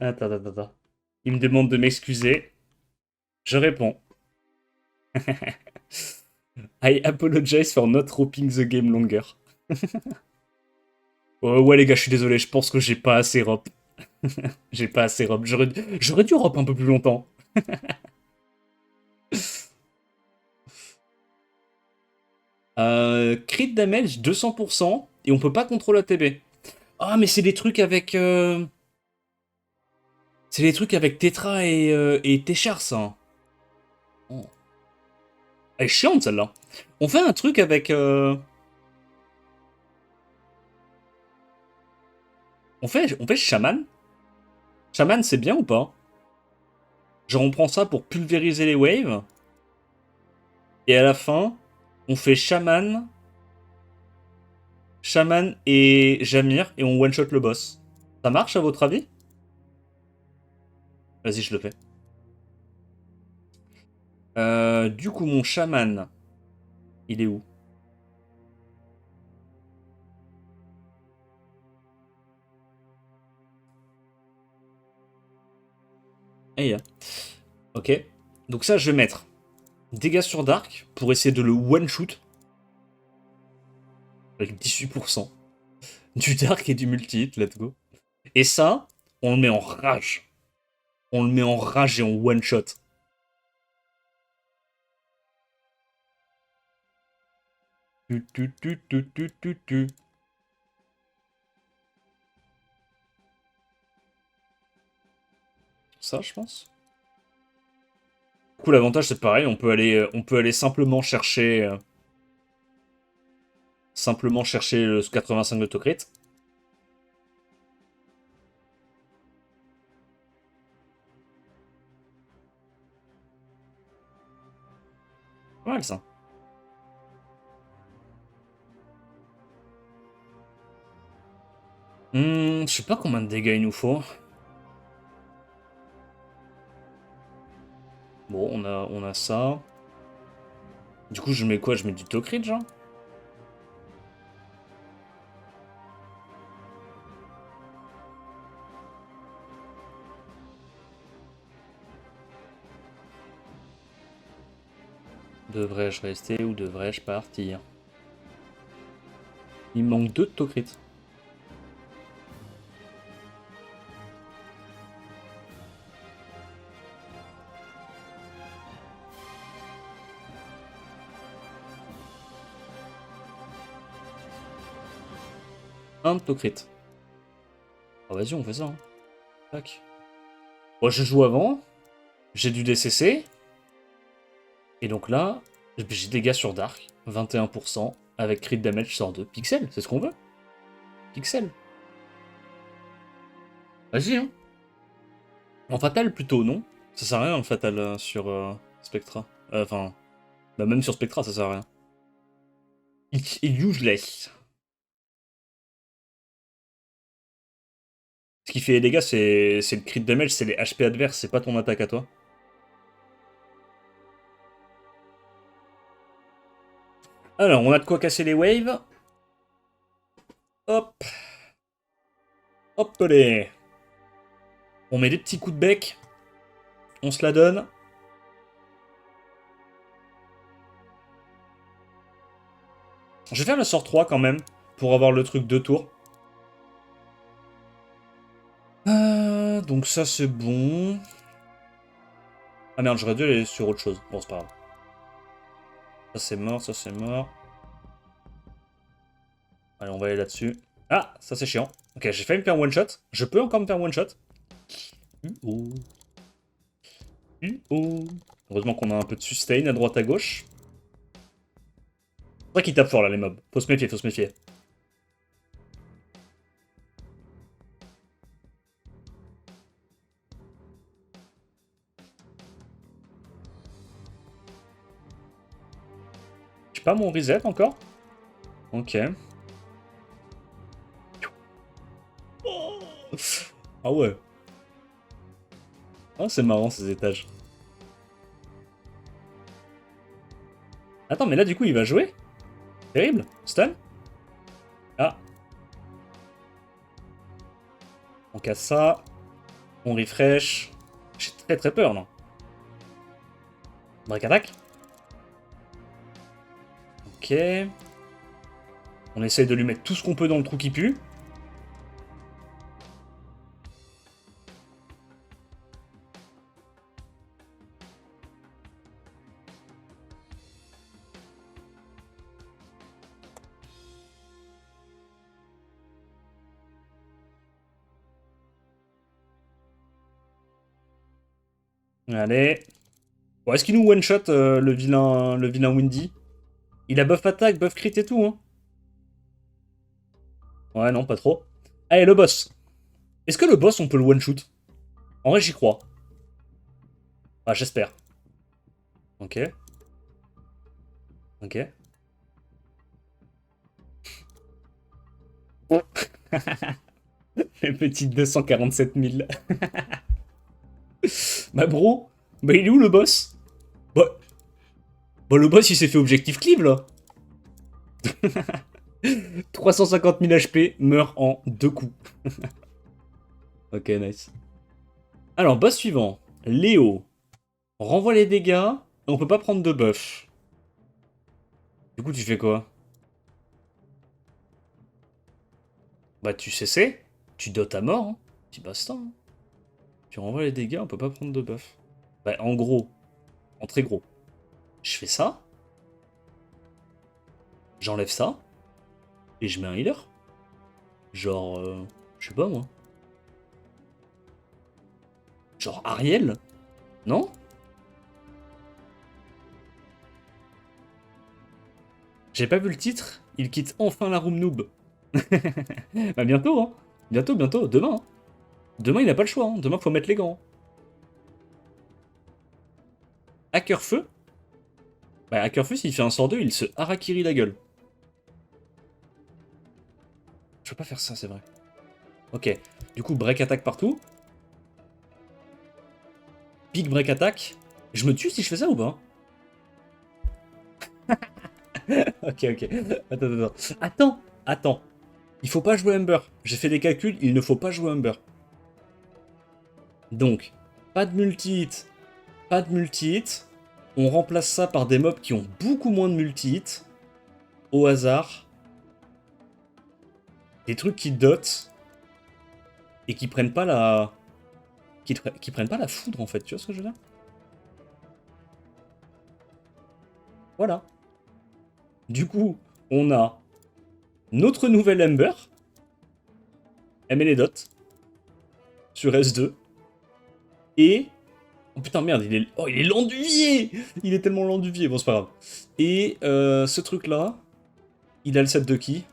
S1: Attends, attends, attends. Il me demande de m'excuser. Je réponds. I apologize for not roping the game longer. Ouais, les gars, je suis désolé, je pense que j'ai pas assez rop. J'ai pas assez rop. J'aurais dû rop un peu plus longtemps. Crit damage 200% et on peut pas contrôler ATB. Ah, mais c'est des trucs avec. C'est des trucs avec Tetra et Téchar, ça. Oh. Elle est chiante celle-là. On fait un truc avec. On fait Shaman. Shaman, c'est bien ou pas? Genre, on prend ça pour pulvériser les waves. Et à la fin, on fait Shaman, Shaman et Jamir et on one-shot le boss. Ça marche à votre avis? Vas-y, je le fais. Du coup, mon Shaman, il est où? Aïe. Ok. Donc ça, je vais mettre dégâts sur Dark pour essayer de le one-shoot. Avec 18%. Du Dark et du multi-hit, let's go. Et ça, on le met en rage. On le met en rage et en one-shot. Ça, je pense. Du coup, l'avantage, c'est pareil. On peut aller simplement chercher le 85 de Tokrit. Pas mal, ça. Je sais pas combien de dégâts il nous faut. Bon, on a ça. Du coup, je mets quoi? Je mets du Tokrit, genre? Devrais-je rester ou devrais-je partir? Il me manque 2 de Tokrit. Un de Tokrit. Ah, vas-y, on fait ça. Hein. Tac. Moi, je joue avant. J'ai du DCC. Et donc là, j'ai dégâts sur Dark. 21%. Avec crit damage sur 2. Pixel, c'est ce qu'on veut. Pixel. Vas-y, hein. En fatal plutôt, non? Ça sert à rien, le fatal sur Spectra. Enfin, bah, même sur Spectra, ça sert à rien. It's useless. Ce qui fait les dégâts, c'est le crit damage, c'est les HP adverses, c'est pas ton attaque à toi. Alors, on a de quoi casser les waves. Hop. Hop les. On met des petits coups de bec. On se la donne. Je vais faire le sort 3 quand même, pour avoir le truc 2 tours. Donc ça c'est bon. Ah merde, j'aurais dû aller sur autre chose. Bon, c'est pas grave. Ça c'est mort, ça c'est mort. Allez, on va aller là-dessus. Ah, ça c'est chiant. Ok, j'ai failli me faire one shot. Je peux encore me faire one shot. Heureusement qu'on a un peu de sustain à droite à gauche. C'est vrai qu'ils tapent fort là les mobs. Faut se méfier, faut se méfier. J'ai pas mon reset encore. Ok. Ah ouais. Ah, c'est marrant ces étages. Attends, mais là du coup il va jouer? Terrible. Stun? Ah. On casse ça. On refresh. J'ai très très peur, non? Break attack. Ok. On essaye de lui mettre tout ce qu'on peut dans le trou qui pue. Allez. Bon, est-ce qu'il nous one-shot le vilain Windy? Il a buff attaque, buff crit et tout, hein. Ouais, non, pas trop. Allez, le boss. Est-ce que le boss, on peut le one-shoot? En vrai, j'y crois. Ah, j'espère. Ok. Ok. Les petites 247 000. Bah, bro. Bah, il est où le boss? Bah, le boss, il s'est fait objectif cleave, là. 350 000 HP, meurt en 2 coups. Ok, nice. Alors, boss suivant. Léo. On renvoie les dégâts, et on peut pas prendre de buff. Du coup, tu fais quoi? Bah, tu CC, tu dotes à mort, hein. Petit basta, hein. Tu renvoies les dégâts, on peut pas prendre de buff. Bah, en gros, en très gros, je fais ça, j'enlève ça, et je mets un healer. Genre, je sais pas moi. Genre Ariel? Non? J'ai pas vu le titre, il quitte enfin la room noob. Bah bientôt, hein. Bientôt, bientôt, demain, hein. Demain, il n'a pas le choix, hein. Demain, faut mettre les gants. Hacker feu? Bah, hacker feu, s'il fait un sort 2, il se harakiri la gueule. Je peux pas faire ça, c'est vrai. Ok. Du coup, break attack partout. Big break attack. Je me tue si je fais ça ou pas? Ok, ok. Attends, attends, attends. Attends, attends. Il faut pas jouer Ember. J'ai fait des calculs, il ne faut pas jouer Ember. Donc, pas de multi-hit, pas de multi-hit. On remplace ça par des mobs qui ont beaucoup moins de multi-hit. Au hasard. Des trucs qui dotent. Et qui prennent pas la... Qui prennent pas la foudre, en fait. Tu vois ce que je veux dire? Voilà. Du coup, on a notre nouvelle Ember. Elle met les dots. Sur S2. Et... Oh putain, merde, il est... Oh, il est l'enduvier. Il est tellement l'enduvier. Bon, c'est pas grave. Et ce truc-là, il a le set de qui?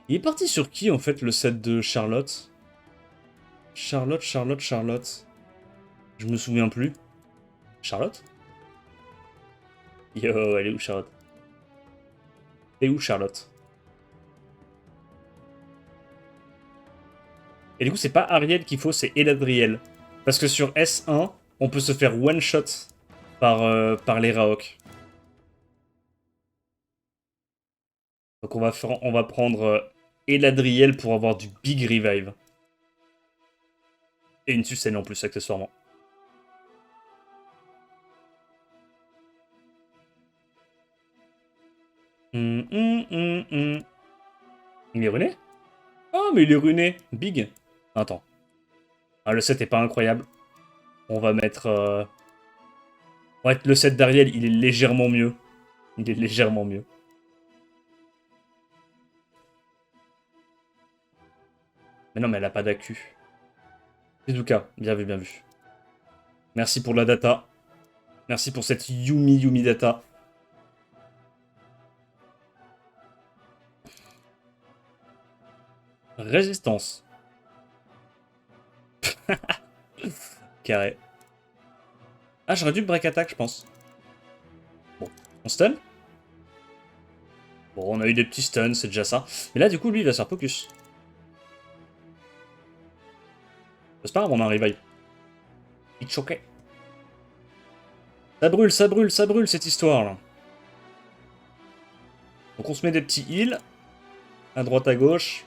S1: Il est parti sur qui, en fait, le set de Charlotte? Charlotte, Charlotte, Charlotte. Je me souviens plus. Charlotte? Yo, elle est où, Charlotte? Elle est où, Charlotte? Et du coup, c'est pas Ariel qu'il faut, c'est Eladriel. Parce que sur S1, on peut se faire one-shot par les Raok. Donc on va prendre Eladriel pour avoir du big revive. Et une Susane en plus, accessoirement. Il est runé? Oh, mais il est runé. Big. Attends. Ah, le set est pas incroyable. On va mettre... Ouais, le set d'Ariel, il est légèrement mieux. Il est légèrement mieux. Mais non, mais elle a pas d'accu. Izuka, bien vu, bien vu. Merci pour la data. Merci pour cette Yumi data. Résistance. Carré. Ah, j'aurais dû break attack, je pense. Bon, on stun. Bon, on a eu des petits stuns, c'est déjà ça. Mais là, du coup, lui, il va se faire focus. C'est pas grave, on a un revive. Il choquait. Ça brûle cette histoire là. Donc on se met des petits heals. À droite, à gauche.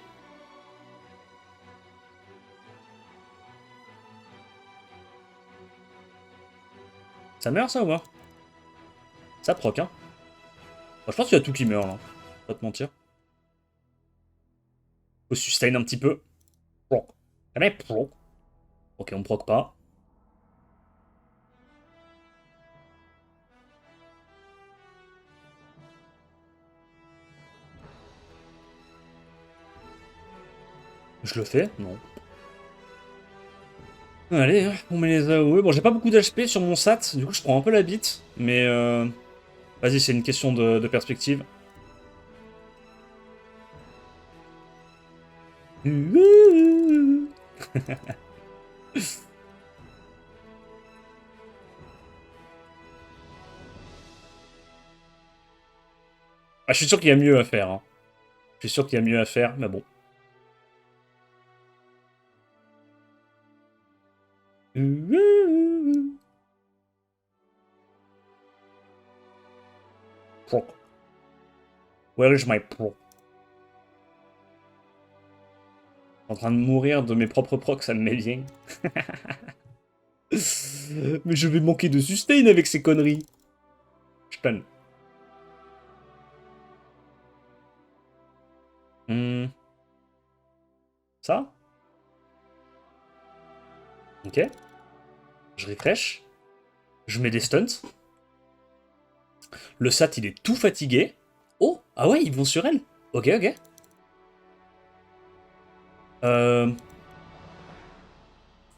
S1: Ça meurt ça ou pas? Ça proc, hein. Bon, je pense qu'il y a tout qui meurt là. Pas te mentir. Faut sustain un petit peu. Proc. Allez, proc. Ok, on proc pas. Je le fais? Non. Allez, hein, on met les AOE. Bon, j'ai pas beaucoup d'HP sur mon SAT, du coup je prends un peu la bite. Mais vas-y, c'est une question de perspective. Ah, je suis sûr qu'il y a mieux à faire, hein. Je suis sûr qu'il y a mieux à faire, mais bon. Proc. Where is my proc? En train de mourir de mes propres procs, ça me met bien. Mais je vais manquer de sustain avec ces conneries. Je tanne. Ça? Ok. Je refresh. Je mets des stunts. Le sat, il est tout fatigué. Oh, ah ouais, ils vont sur elle. Ok, ok. Euh...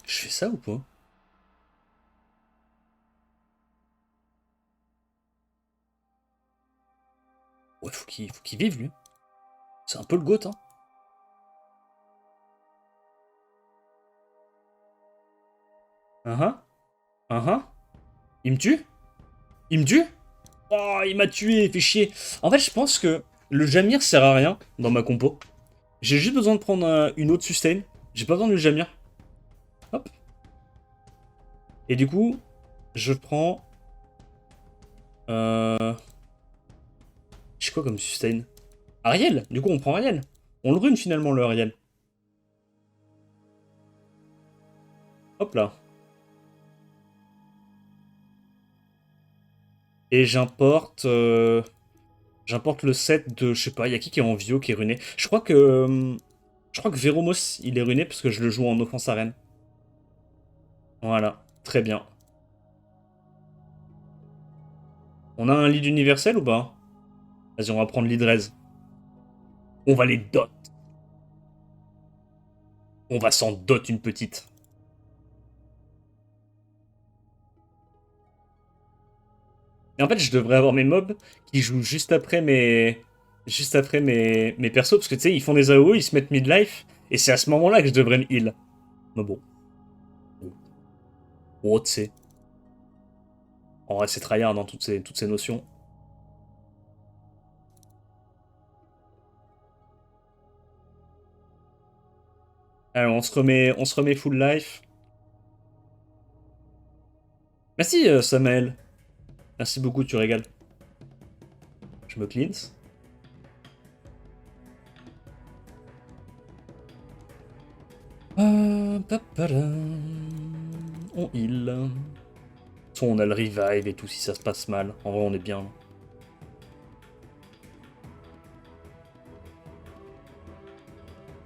S1: Je fais ça ou pas? Ouais, faut qu'il vive, lui. C'est un peu le goat, hein. Uh-huh. Uh-huh. Il me tue? Il me tue? Oh, il m'a tué, fait chier. En fait, je pense que le Jamir sert à rien dans ma compo. J'ai juste besoin de prendre une autre sustain. J'ai pas besoin du Jamir. Hop. Et du coup, je prends... J'ai quoi comme sustain? Ariel. Du coup, on prend Ariel. On le rune finalement, le Ariel. Hop là. Et j'importe... J'importe le set de... Je sais pas, il y a qui est en Vio qui est runé? Je crois que... Je crois que Veromos, il est runé parce que je le joue en offense arène. Voilà. Très bien. On a un lead universel ou pas? Vas-y, on va prendre lead Rez. On va les dot. On va s'en dot une petite. Et en fait, je devrais avoir mes mobs qui jouent juste après mes... Juste après mes persos. Parce que tu sais, ils font des AOE, ils se mettent midlife. Et c'est à ce moment-là que je devrais me heal. Mais bon. Oh, tu sais. En vrai, c'est tryhard dans toutes ces notions. Alors, on se remet full life. Merci, Samael. Merci beaucoup, tu régales. Je me cleanse. On heal. Soit on a le revive et tout si ça se passe mal. En vrai, on est bien.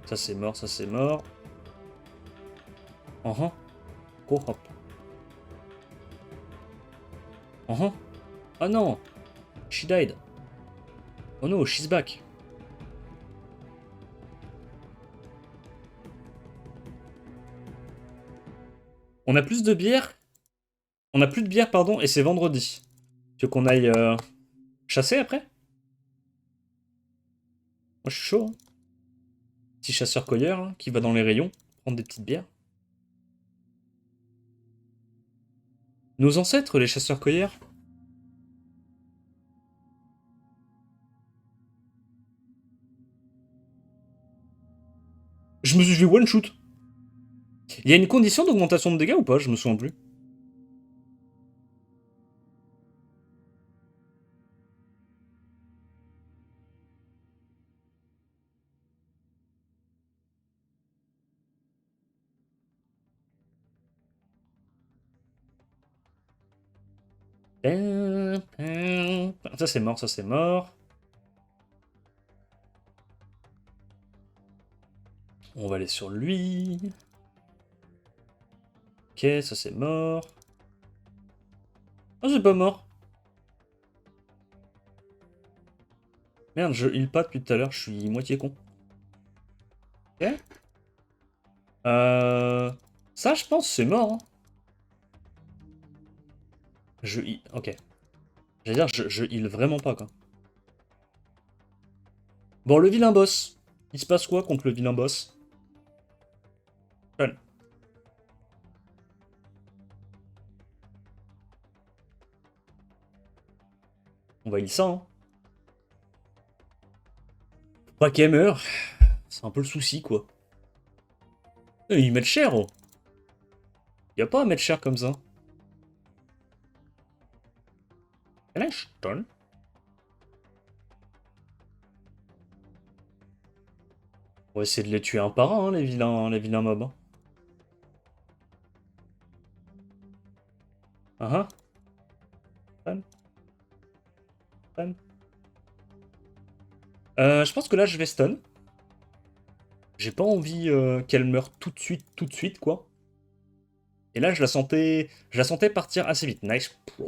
S1: Ça, c'est mort, ça, c'est mort. Uh-huh. Go hop. Uh-huh. Oh non! She died. Oh no, she's back. On a plus de bière. On a plus de bière, pardon, et c'est vendredi. Tu veux qu'on aille chasser après? Moi, je suis chaud. Hein. Petit chasseur-cueilleur hein, qui va dans les rayons prendre des petites bières. Nos ancêtres, les chasseurs-cueilleurs. Je me suis fait one shoot. Il y a une condition d'augmentation de dégâts ou pas? Je me souviens plus. Ça c'est mort, ça c'est mort. On va aller sur lui. Ok, ça c'est mort. Ah, c'est pas mort. Merde, je heal pas depuis tout à l'heure, je suis moitié con. Ok. Ça, je pense, c'est mort. Hein. Je heal. Ok. J'allais dire, je heal vraiment pas, quoi. Bon, le vilain boss. Il se passe quoi contre le vilain boss? Fun. On va heal ça, hein. Pas qu'elle meurt. C'est un peu le souci, quoi. Ils mettent cher, oh. Y a pas à mettre cher comme ça. Can I stun? On va essayer de les tuer un par un, hein, les vilains mobs. Hein. Ah ah. Fan, fan. Je pense que là, je vais stun. J'ai pas envie qu'elle meure tout de suite, quoi. Et là, je la sentais partir assez vite. Nice. Du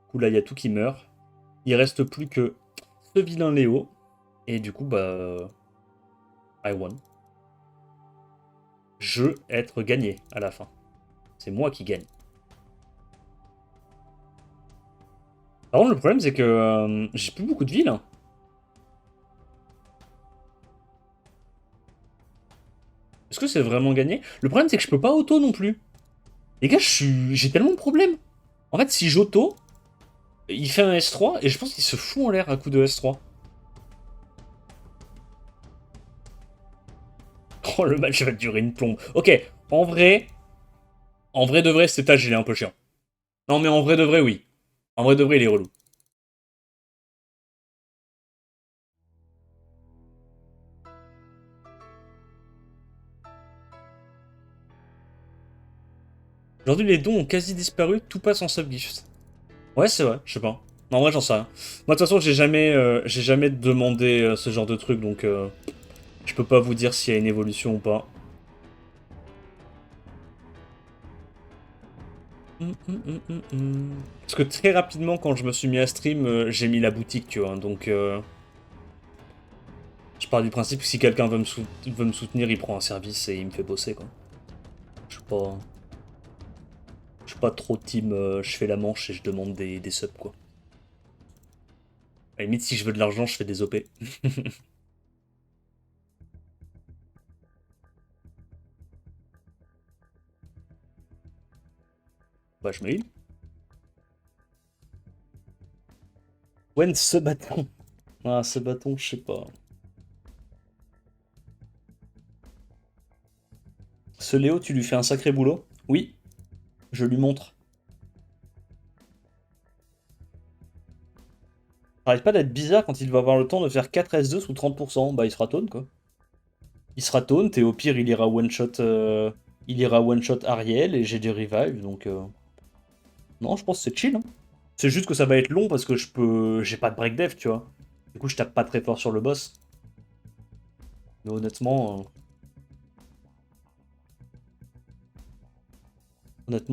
S1: coup, là, il y a tout qui meurt. Il reste plus que ce vilain Léo. Et du coup, bah... I won. Je être gagné à la fin. C'est moi qui gagne. Par contre, le problème, c'est que j'ai plus beaucoup de villes. Hein. Est-ce que c'est vraiment gagné? Le problème, c'est que je peux pas auto non plus. Les gars, j'ai tellement de problèmes. En fait, si j'auto, il fait un S3 et je pense qu'il se fout en l'air à coup de S3. Oh, le match va durer une plombe. Ok, en vrai de vrai, cet étage, il est un peu chiant. Non, mais en vrai de vrai, oui. En vrai de vrai, il est relou. Aujourd'hui, les dons ont quasi disparu, tout passe en subgift. Ouais, c'est vrai, je sais pas. Non, en vrai, j'en sais rien. Moi, de toute façon, j'ai jamais demandé ce genre de truc, donc je peux pas vous dire s'il y a une évolution ou pas. Parce que très rapidement, quand je me suis mis à stream, j'ai mis la boutique, tu vois. Donc, je pars du principe que si quelqu'un veut me soutenir, il prend un service et il me fait bosser, quoi. Je suis pas, je suis pas trop team, je fais la manche et je demande des subs, quoi. À la limite, si je veux de l'argent, je fais des OP. Bah, je me heal. When ce bâton. Ah, ce bâton, je sais pas. Ce Léo, tu lui fais un sacré boulot? Oui, je lui montre. Arrête pas d'être bizarre quand il va avoir le temps de faire 4 S2 sous 30%. Bah, il sera taunt, quoi. Il sera taunt, et au pire, il ira one-shot Ariel, et j'ai des revives, donc... Non, je pense que c'est chill, hein. C'est juste que ça va être long, parce que j'ai pas de break dev, tu vois. Du coup, je tape pas très fort sur le boss. Mais honnêtement,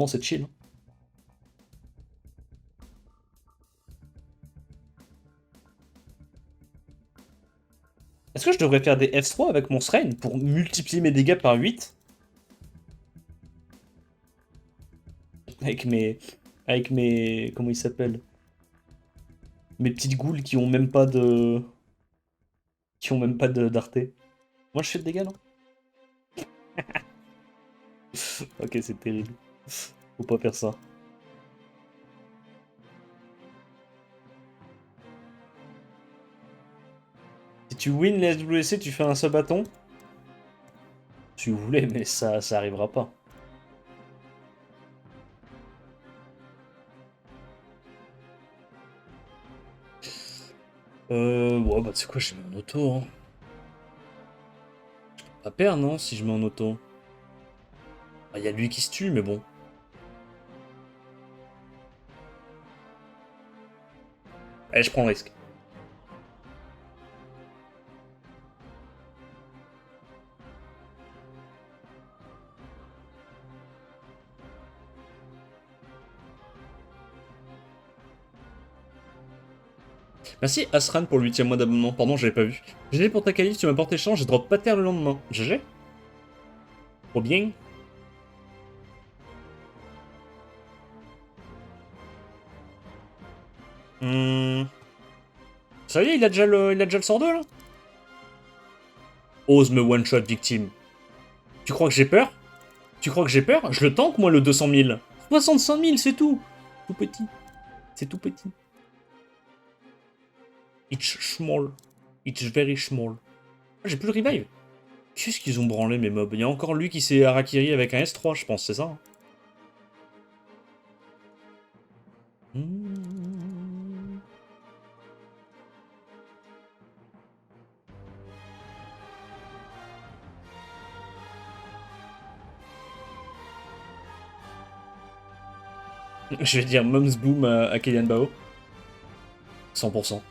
S1: c'est chill. Hein. Est-ce que je devrais faire des F3 avec mon Srain pour multiplier mes dégâts par 8? Avec mes... Avec mes... Comment ils s'appellent? Mes petites goules qui ont même pas de... Qui ont même pas d'arté. Moi, je fais de dégâts, non? Ok, c'est terrible. Faut pas faire ça. Si tu win les SWC, tu fais un seul bâton? Si vous voulez, mais ça arrivera pas. Ouais, bah, tu sais quoi, je mets en auto, hein. Pas perdre, non, si je mets en auto. Ah, y a lui qui se tue, mais bon. Allez, je prends le risque. Merci Asran pour le 8ème mois d'abonnement. Pardon, j'avais pas vu. GG pour ta qualif, tu m'as porté chance, j'ai drop pas terre le lendemain. GG. Trop bien. Hmm. Ça y est, il a déjà le sort 2 là? Ose me one-shot victime. Tu crois que j'ai peur? Tu crois que j'ai peur? Je le tank, moi, le 200 000. 65 000, c'est tout. Tout petit. C'est tout petit. It's small. It's very small. Ah, j'ai plus le revive. Qu'est-ce qu'ils ont branlé, mes mobs? Il y a encore lui qui s'est harakiri avec un S3, je pense, c'est ça. Hein. Hmm. Je vais dire Mums Boom à Kylian Bao. 100%.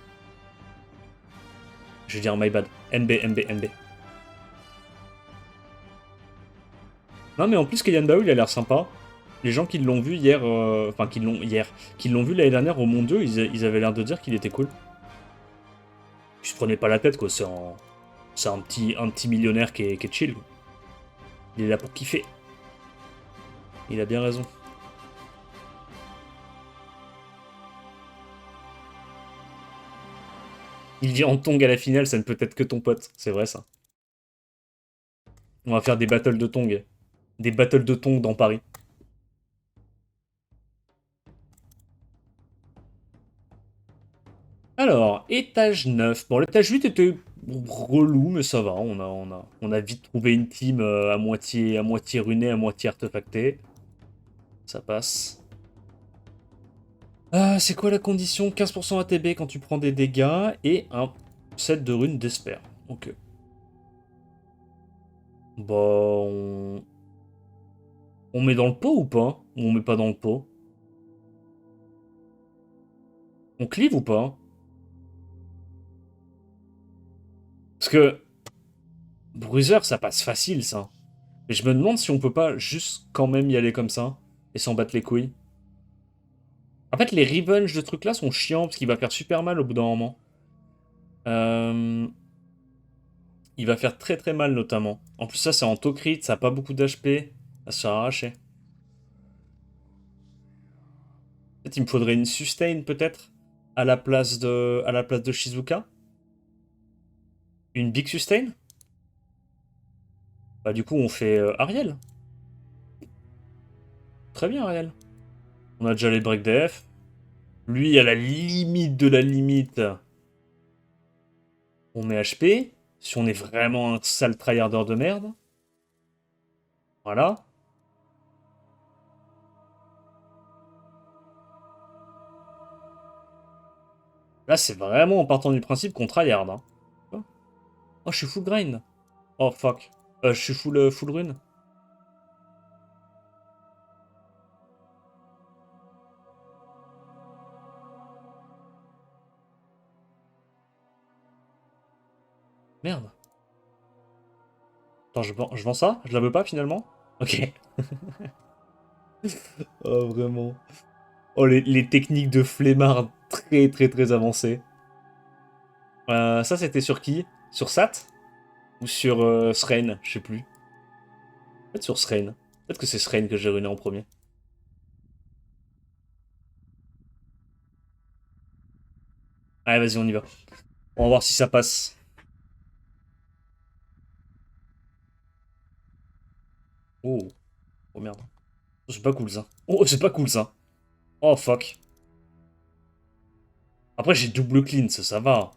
S1: Je vais dire My Bad. NB, NB, NB. Non, mais en plus, Kylian Bao, il a l'air sympa. Les gens qui l'ont vu hier, enfin, qui l'ont vu l'année dernière au Mondiaux, ils avaient l'air de dire qu'il était cool. Il se prenait pas la tête, quoi. C'est un petit millionnaire qui est chill. Il est là pour kiffer. Il a bien raison. Il vient en tong à la finale, ça ne peut être que ton pote. C'est vrai, ça. On va faire des battles de tong. Des battles de tong dans Paris. Alors, étage 9. Bon, l'étage 8 était relou, mais ça va. On a vite trouvé une team à moitié runée, à moitié artefactée. Ça passe. C'est quoi la condition? 15% ATB quand tu prends des dégâts et un set de runes d'esper. Ok. Bon, on met dans le pot ou pas? Ou on met pas dans le pot? On cleave ou pas? Parce que Bruiser, ça passe facile, ça. Mais je me demande si on peut pas juste quand même y aller comme ça et s'en battre les couilles. En fait, les revenge de trucs là sont chiants parce qu'il va faire super mal au bout d'un moment. Euh, Il va faire très très mal notamment. En plus, ça c'est en taux crit, ça a pas beaucoup d'HP. Ça se faire arracher. Peut-être il me faudrait une sustain peut-être à la place de Shizuka. Une big sustain. Bah du coup on fait Ariel. Très bien Ariel. On a déjà les break def. Lui à la limite de la limite. On met HP. Si on est vraiment un sale tryharder de merde. Voilà. Là c'est vraiment en partant du principe qu'on tryhard. Hein. Oh je suis full grind. Oh fuck. Je suis full rune. Merde. Attends, je vends ça? Je la veux pas finalement? Ok. Oh, vraiment. Oh, les techniques de flemmard très très très avancées. Ça, c'était sur qui? Sur Sat? Ou sur Srain? Je sais plus. Peut-être sur Srain. Peut-être que c'est Srain que j'ai ruiné en premier. Allez, vas-y, on y va. On va voir si ça passe. Oh, oh merde. Oh, c'est pas cool ça. Oh, c'est pas cool ça. Oh fuck. Après, j'ai double clean, ça va.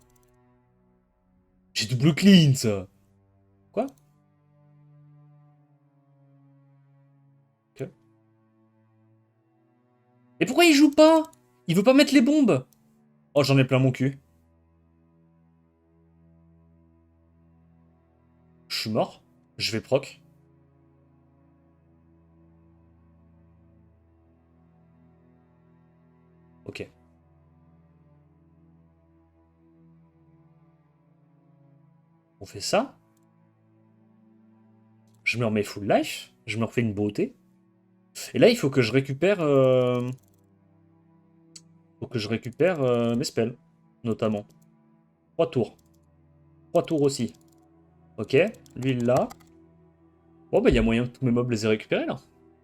S1: J'ai double clean, ça. Quoi? Ok. Et pourquoi il joue pas? Il veut pas mettre les bombes? Oh, j'en ai plein mon cul. Je suis mort. Je vais proc. Ok. On fait ça. Je me remets full life. Je me refais une beauté. Et là, il faut que je récupère. Faut que je récupère mes spells, notamment. 3 tours. 3 tours aussi. Ok. Lui, il l'a. Bon, bah, il y a moyen que tous mes mobs les aient récupérés, là.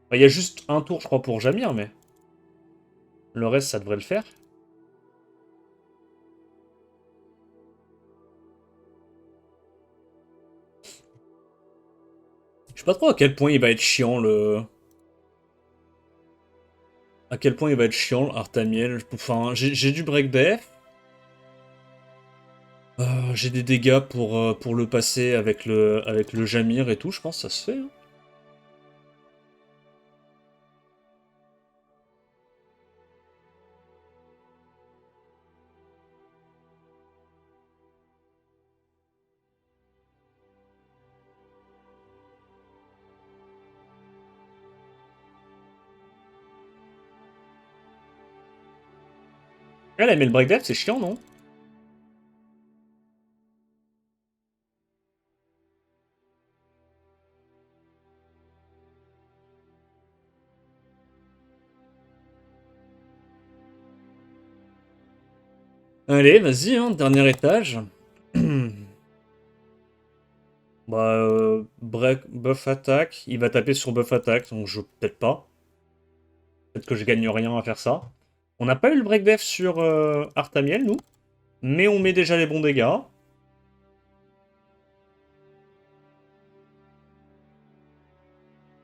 S1: Bah, il y a juste un tour, je crois, pour Jamir, mais. Le reste, ça devrait le faire. Je sais pas trop à quel point il va être chiant, le. À quel point il va être chiant, Artamiel. Enfin, j'ai du break def. J'ai des dégâts pour le passer avec le Jamir et tout, je pense que ça se fait. Hein. Elle aimait le breakdance, c'est chiant, non? Allez, vas-y, hein, dernier étage. Bah, break, buff attack. Il va taper sur buff attack, donc je peut-être pas. Peut-être que je gagne rien à faire ça. On n'a pas eu le break def sur Artamiel, nous. Mais on met déjà les bons dégâts.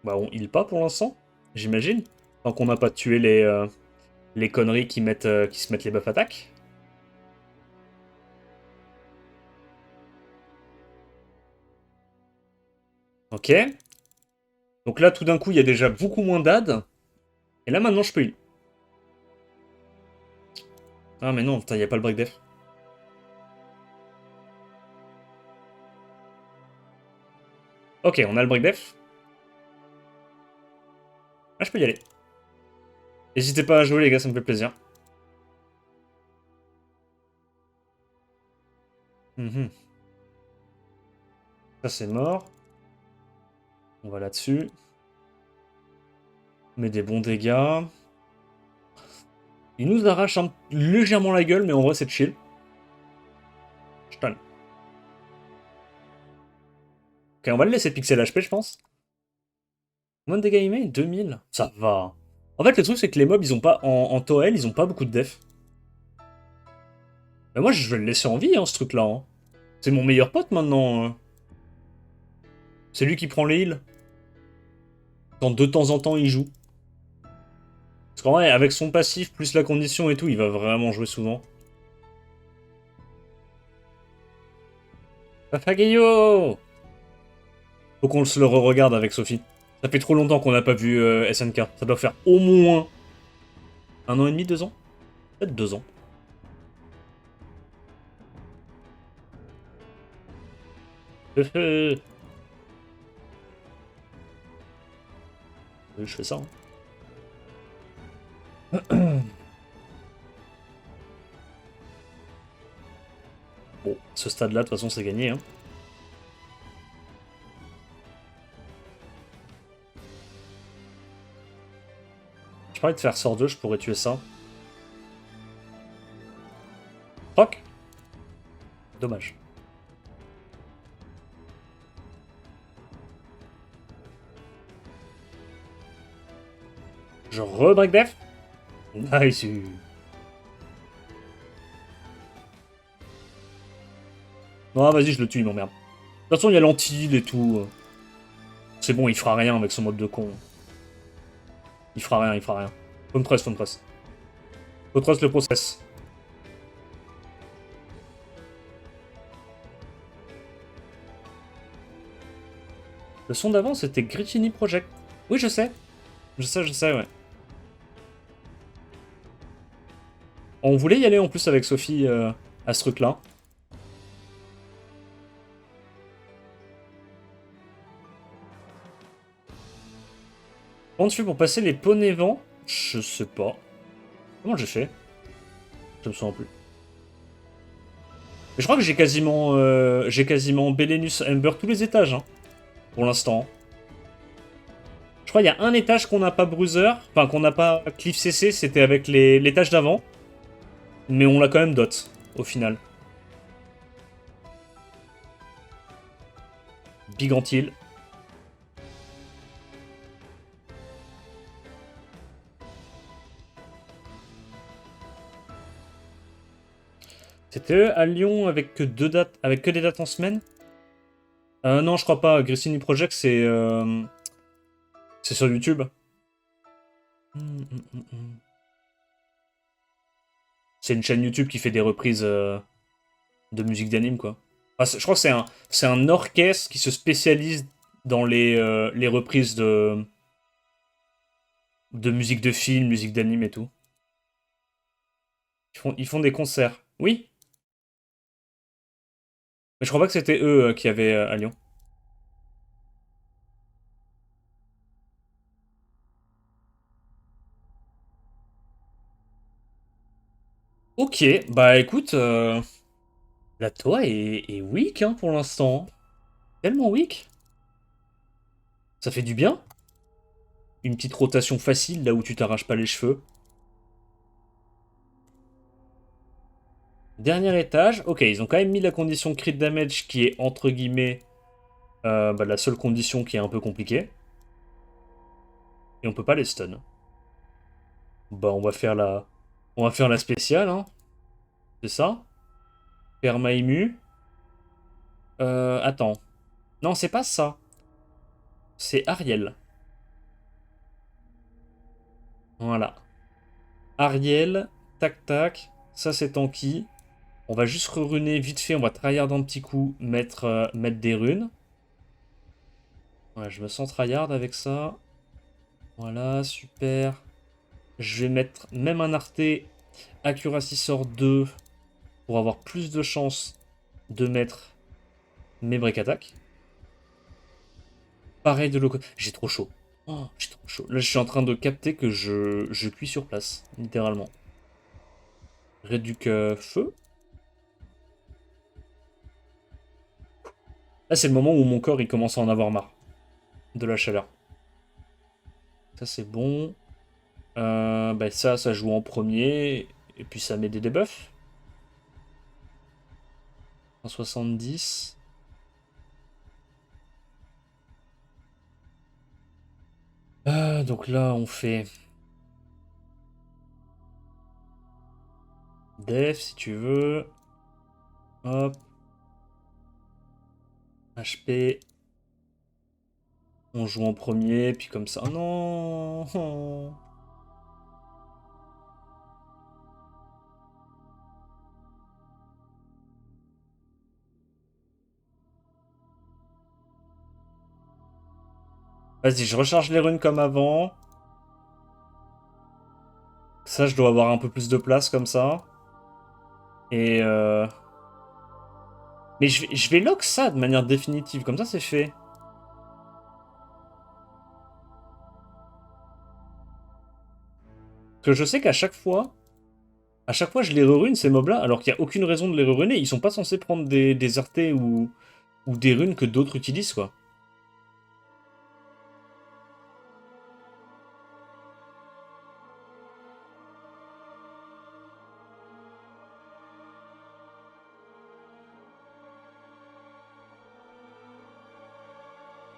S1: Bah, on heal pas pour l'instant, j'imagine. Tant qu'on n'a pas tué les conneries qui se mettent les buff attack. Ok. Donc là, tout d'un coup, il y a déjà beaucoup moins d'ad. Et là, maintenant, je peux heal. Ah, mais non, putain, il n'y a pas le break def. Ok, on a le break def. Ah, je peux y aller. N'hésitez pas à jouer, les gars, ça me fait plaisir. Mhm. Ça, c'est mort. On va là-dessus. On met des bons dégâts. Il nous arrache légèrement la gueule, mais en vrai, c'est chill. Je t'en- Ok, on va le laisser pixel HP, je pense. Moins de dégâts il met 2000. Ça va. En fait, le truc, c'est que les mobs, ils ont pas. En Toel, ils ont pas beaucoup de def. Mais moi, je vais le laisser en vie, hein, ce truc-là. Hein. C'est mon meilleur pote maintenant. C'est lui qui prend les heals. Quand de temps en temps, il joue. Parce qu'en vrai, avec son passif, plus la condition et tout, il va vraiment jouer souvent. Papagayo! Faut qu'on se le re-regarde avec Sophie. Ça fait trop longtemps qu'on n'a pas vu SNK. Ça doit faire au moins 1 an et demi, 2 ans? Peut-être 2 ans. Je fais ça. Hein. Bon, ce stade-là, de toute façon, c'est gagné. Hein. Je parlais de faire sort 2, je pourrais tuer ça. Proc. Dommage. Je re-break def. Nice. Non, vas-y, je le tue, il m'emmerde. De toute façon, il y a l'anti et tout. C'est bon, il fera rien avec son mode de con. Il fera rien, il fera rien. Phone press, phone press. Phone press le process. Le son d'avant, c'était Gritini Project. Oui, je sais. Je sais, ouais. On voulait y aller en plus avec Sophie à ce truc-là. Comment tu fais pour passer les poneys vent? Je sais pas. Comment j'ai fait? Je me souviens plus. Mais je crois que j'ai quasiment Belenus Ember tous les étages, hein, pour l'instant. Je crois qu'il y a un étage qu'on n'a pas Bruiser, enfin qu'on n'a pas Cliff CC, c'était avec l'étage d'avant. Mais on l'a quand même dot, au final. Bigantil. C'était eux à Lyon avec que deux dates, avec que des dates en semaine? Non, je crois pas. Grissini Project, c'est sur YouTube. C'est une chaîne YouTube qui fait des reprises de musique d'anime, quoi. Enfin, je crois que c'est un orchestre qui se spécialise dans les reprises de musique de film, musique d'anime et tout. Ils font des concerts. Oui, mais je crois pas que c'était eux qui avaient à Lyon. Ok, Ok, bah écoute, la Toa est weak hein, pour l'instant. Tellement weak. Ça fait du bien. Une petite rotation facile là où tu t'arraches pas les cheveux. Dernier étage. Ok, ils ont quand même mis la condition crit damage qui est entre guillemets bah, la seule condition qui est un peu compliquée. Et on peut pas les stun. Bah on va faire la spéciale, hein. C'est ça. Perma ému. Attends. Non, c'est pas ça. C'est Ariel. Voilà. Ariel. Tac tac. Ça c'est tanky. On va juste reruner vite fait. On va tryhard un petit coup. Mettre des runes. Ouais, je me sens tryhard avec ça. Voilà, super. Je vais mettre même un arté Accuracy sort 2 pour avoir plus de chances de mettre mes break attack. Pareil de l'autre côté. J'ai trop chaud. Oh, j'ai trop chaud. Là, je suis en train de capter que je cuis sur place, littéralement. Réduc feu. Là, c'est le moment où mon corps il commence à en avoir marre de la chaleur. Ça, c'est bon. Bah, ça joue en premier. Et puis, ça met des debuffs. 170. Donc là, on fait def si tu veux. Hop. HP. On joue en premier, puis comme ça. Oh non. Vas-y, je recharge les runes comme avant. Ça, je dois avoir un peu plus de place comme ça. Et mais je vais lock ça de manière définitive, comme ça c'est fait. Parce que je sais qu'à chaque fois je les rerune ces mobs là, alors qu'il n'y a aucune raison de les reruner. Ils sont pas censés prendre des RT ou des runes que d'autres utilisent quoi.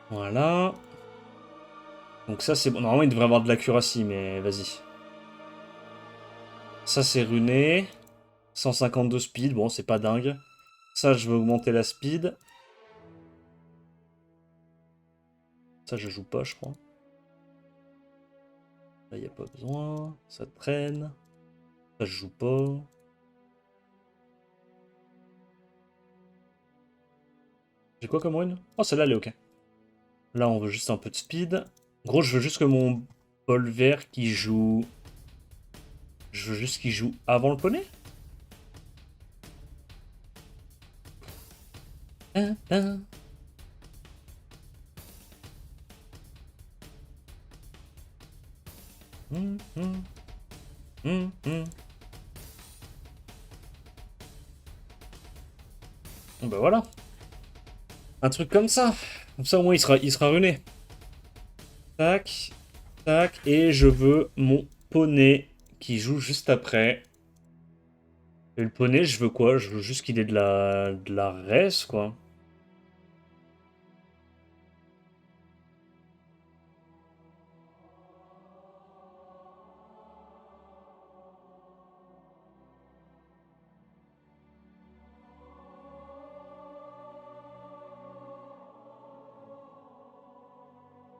S1: Voilà. Donc ça c'est bon. Normalement il devrait avoir de l'accuracy, mais vas-y. Ça c'est runé. 152 speed, bon c'est pas dingue. Ça je vais augmenter la speed. Ça je joue pas je crois. Là y a pas besoin. Ça traîne. Ça je joue pas. J'ai quoi comme rune? Oh celle-là elle est ok. Là on veut juste un peu de speed. Gros je veux juste que mon bol vert qui joue... Je veux juste qu'il joue avant le poney. Tin, tin. Hum, hum, hum. Bon, bah voilà. Un truc comme ça. Comme ça au moins il sera runé. Tac, tac. Et je veux mon poney qui joue juste après. Et le poney je veux quoi? Je veux juste qu'il ait de la res quoi.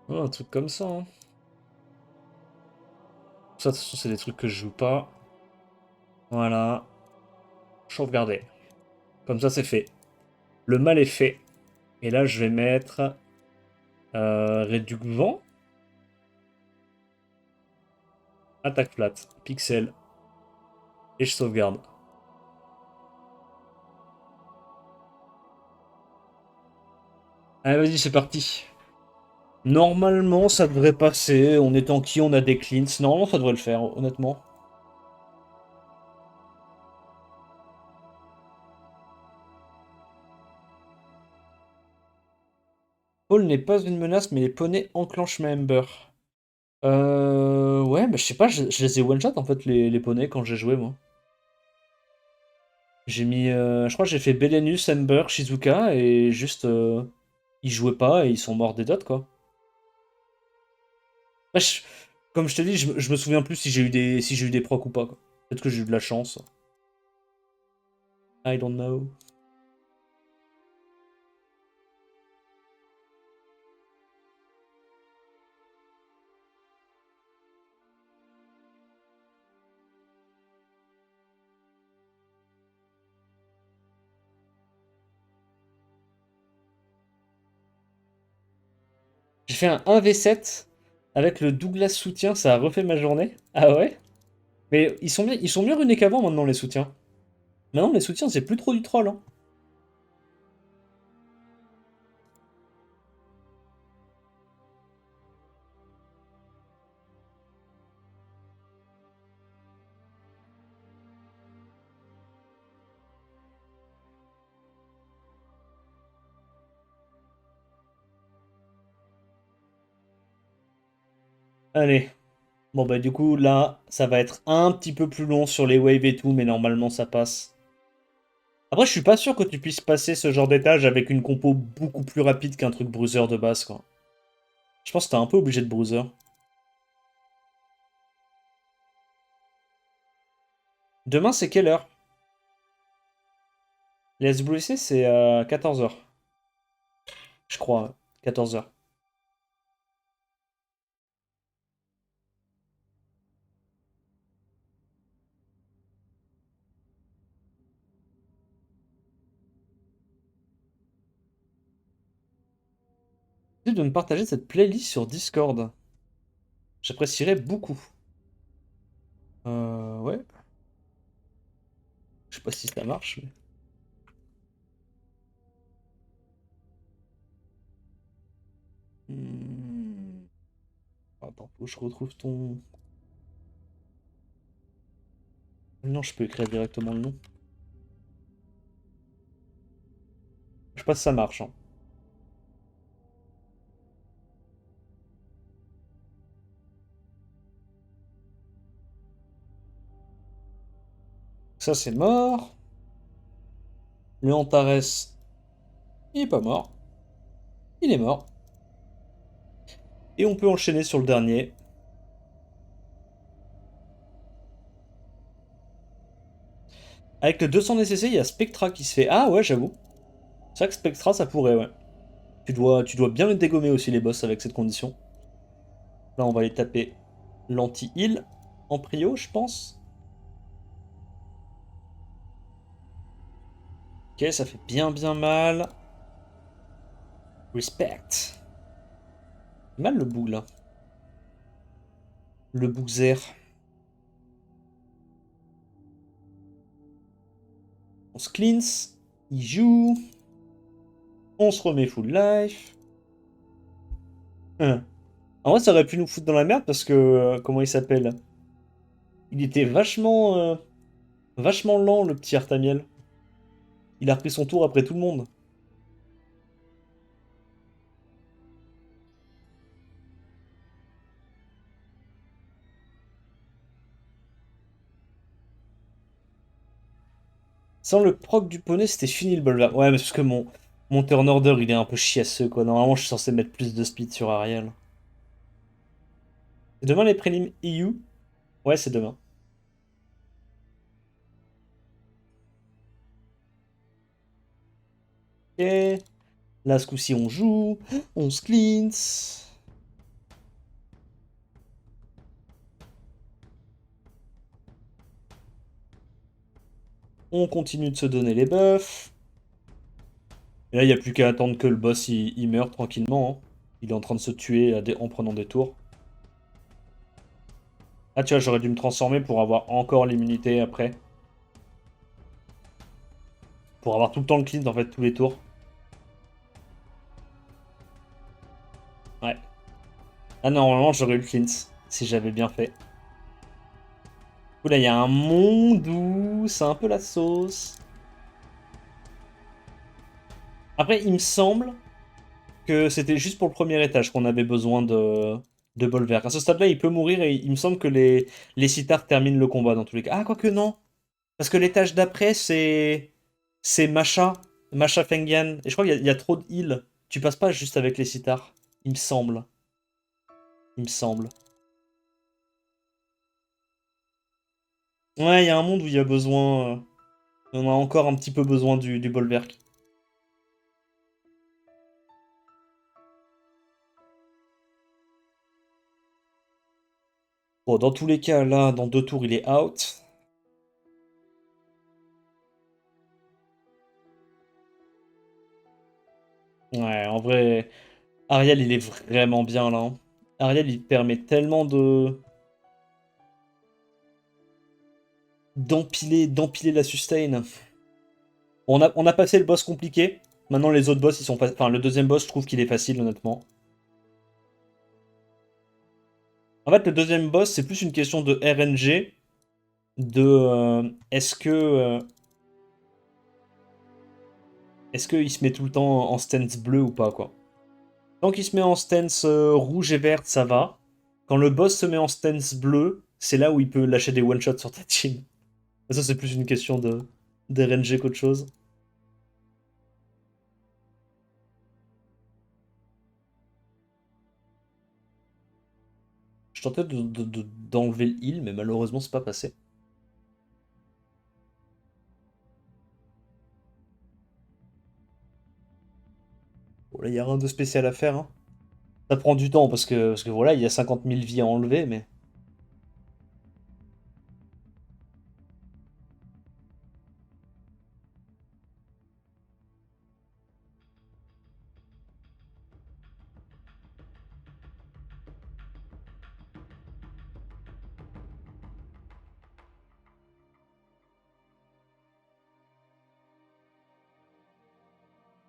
S1: Ouais, un truc comme ça. Hein. Ça de toute façon c'est des trucs que je joue pas. Voilà. Sauvegarder. Comme ça c'est fait. Le mal est fait. Et là je vais mettre réduc vent. Attaque flat. Pixel. Et je sauvegarde. Allez vas-y c'est parti. Normalement ça devrait passer. On est tanky, on a des cleans. Normalement ça devrait le faire honnêtement. Paul n'est pas une menace, mais les poneys enclenchent ma Ember. Ouais, bah je sais pas, je les ai one-shot en fait, les poneys, quand j'ai joué, moi. J'ai mis. Je crois que j'ai fait Belenus, Ember, Shizuka, et juste. Ils jouaient pas et ils sont morts des dots, quoi. Bah, comme je te dis, je me souviens plus si j'ai eu des procs ou pas, quoi. Peut-être que j'ai eu de la chance. I don't know. J'ai fait un 1v7 avec le Douglas soutien, ça a refait ma journée. Ah ouais? Mais ils sont mieux runés qu'avant maintenant, les soutiens. Maintenant, les soutiens, c'est plus trop du troll, hein. Allez. Bon bah du coup, là, ça va être un petit peu plus long sur les waves et tout, mais normalement, ça passe. Après, je suis pas sûr que tu puisses passer ce genre d'étage avec une compo beaucoup plus rapide qu'un truc bruiser de base, quoi. Je pense que t'es un peu obligé de bruiser. Demain, c'est quelle heure? Les SWC, c'est 14h. Je crois, 14h. De me partager cette playlist sur Discord. J'apprécierais beaucoup. Ouais. Je sais pas si ça marche, mais... Hmm. Attends, faut que je retrouve ton... Non, je peux écrire directement le nom. Je sais pas si ça marche, hein. Ça, c'est mort. Le Antares, il est pas mort. Il est mort. Et on peut enchaîner sur le dernier. Avec le 200 DCC, il y a Spectra qui se fait. Ah ouais, j'avoue. C'est vrai que Spectra, ça pourrait, ouais. Tu dois bien les dégommer aussi, les boss, avec cette condition. Là, on va les taper l'anti-heal en prio, je pense. Ok, ça fait bien mal. Respect. Mal le bout, là. Le boozer. On se cleanse. Il joue. On se remet full life. Hein. En vrai, ça aurait pu nous foutre dans la merde parce que... comment il s'appelle? Il était vachement lent, le petit Artamiel. Il a repris son tour après tout le monde. Sans le proc du poney, c'était fini le bolver. Ouais, mais c'est parce que mon turn order, il est un peu chiasseux, quoi. Normalement, je suis censé mettre plus de speed sur Ariel. C'est demain les prélims EU? Ouais, c'est demain. Ok. Là, ce coup-ci, on joue. On se cleanse. On continue de se donner les buffs. Et là, il n'y a plus qu'à attendre que le boss il meure tranquillement, hein. Il est en train de se tuer en prenant des tours. Ah, tu vois, j'aurais dû me transformer pour avoir encore l'immunité après. Pour avoir tout le temps le cleanse en fait, tous les tours. Ouais. Ah, normalement, j'aurais eu le cleanse si j'avais bien fait. Oula, il y a un monde où c'est un peu la sauce. Après, il me semble que c'était juste pour le premier étage qu'on avait besoin de Bolverk. À ce stade-là, il peut mourir et il me semble que les Sithars terminent le combat dans tous les cas. Ah, quoique non. Parce que l'étage d'après, c'est Masha. Masha Fengyang. Et je crois qu'il y a trop de heal. Tu passes pas juste avec les Sithars. Il me semble. Il me semble. Ouais, il y a un monde où il y a besoin. On a encore un petit peu besoin du Bolverk. Bon, dans tous les cas, là, dans 2 tours, il est out. Ouais, en vrai, Ariel, il est vraiment bien là, hein. Ariel, il permet tellement d'empiler la sustain. On a passé le boss compliqué. Maintenant, les autres boss, ils sont pas. Enfin, le deuxième boss, je trouve qu'il est facile, honnêtement. En fait, le deuxième boss, c'est plus une question de RNG. Est-ce qu'il se met tout le temps en stance bleu ou pas, quoi. Tant qu'il se met en stance rouge et verte, ça va. Quand le boss se met en stance bleu, c'est là où il peut lâcher des one-shots sur ta team. Mais ça, c'est plus une question de RNG qu'autre chose. Je tentais d'enlever le heal, mais malheureusement, c'est pas passé. Bon, là, il n'y a rien de spécial à faire, hein. Ça prend du temps parce que voilà, il y a 50 000 vies à enlever, mais.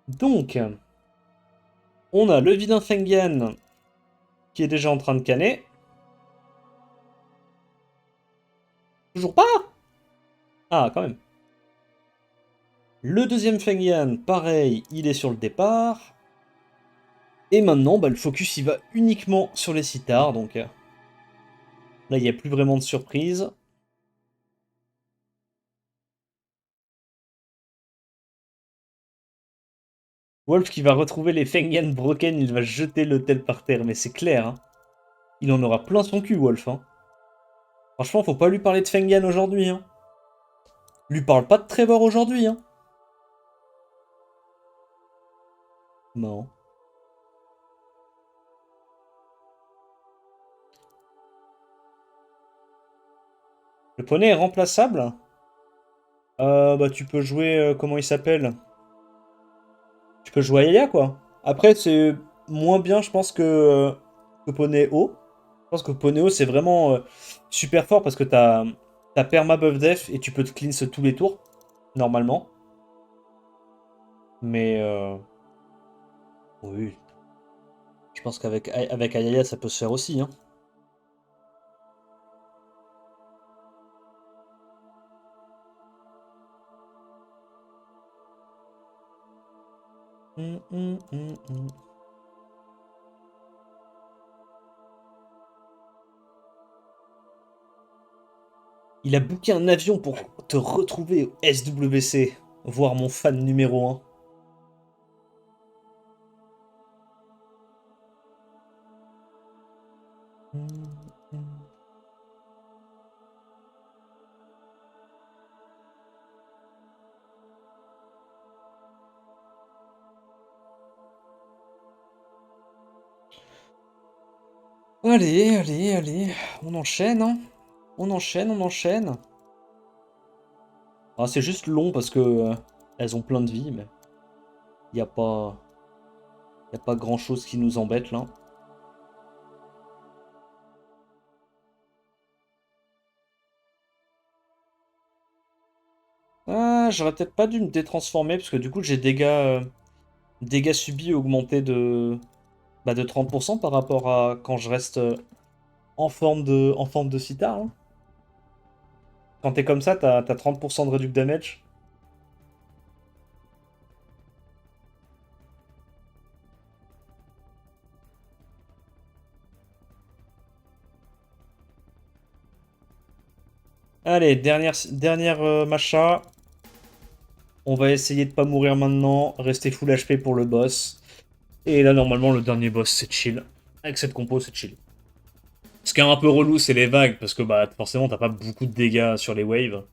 S1: Donc, on a le Vidin Fengyang qui est déjà en train de canner. Toujours pas. Ah, quand même. Le deuxième Fengyang, pareil, il est sur le départ. Et maintenant, bah, le focus il va uniquement sur les Sithars, donc là il n'y a plus vraiment de surprise. Wolf qui va retrouver les Fengyang broken, il va jeter l'hôtel par terre, mais c'est clair, hein. Il en aura plein son cul, Wolf, hein. Franchement, faut pas lui parler de Fengyang aujourd'hui, hein. Lui parle pas de Trevor aujourd'hui, hein. Non. Le poney est remplaçable. Bah tu peux jouer, comment il s'appelle? Tu peux jouer à Yaya, quoi. Après, c'est moins bien, je pense, que poney haut. Je pense que poney haut, c'est vraiment super fort parce que t'as perma buff def et tu peux te cleanse tous les tours, normalement. Mais oui, je pense qu'avec Ayaya, ça peut se faire aussi, hein. Hum, hum, hum, hum. Il a booké un avion pour te retrouver au SWC, voir mon fan numéro 1. Allez, allez, allez, on enchaîne, hein. On enchaîne, on enchaîne. Ah, c'est juste long parce que elles ont plein de vie, mais il n'y a pas, y a pas grand-chose qui nous embête là. Ah, j'aurais peut-être pas dû me détransformer parce que du coup j'ai dégâts subis augmentés de 30% par rapport à quand je reste en forme de Sithar, hein. Quand t'es comme ça, t'as 30% de reduct damage. Allez, dernière machin. On va essayer de pas mourir maintenant. Rester full HP pour le boss. Et là, normalement, le dernier boss, c'est chill. Avec cette compo, c'est chill. Ce qui est un peu relou, c'est les vagues, parce que bah forcément, t'as pas beaucoup de dégâts sur les waves.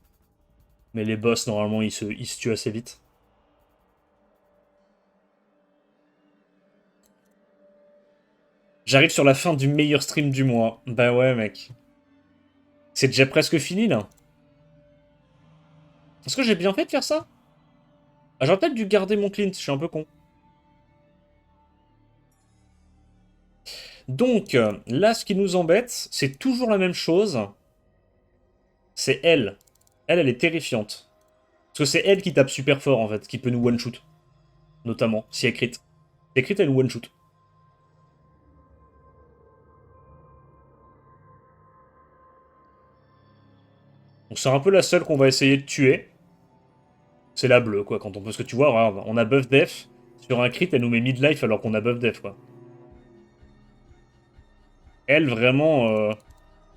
S1: Mais les boss, normalement, ils se tuent assez vite. J'arrive sur la fin du meilleur stream du mois. Bah ouais, mec. C'est déjà presque fini, là. Est-ce que j'ai bien fait de faire ça? Ah, j'aurais peut-être dû garder mon clean, je suis un peu con. Donc, là, ce qui nous embête, c'est toujours la même chose. C'est elle. Elle est terrifiante. Parce que c'est elle qui tape super fort, en fait, qui peut nous one-shoot. Notamment, si elle crit. Si elle crit, elle nous one-shoot. Donc c'est un peu la seule qu'on va essayer de tuer. C'est la bleue, quoi, quand on peut... Parce que tu vois, regarde, on a buff def. Sur un crit, elle nous met mid-life alors qu'on a buff def, quoi. Elle, vraiment,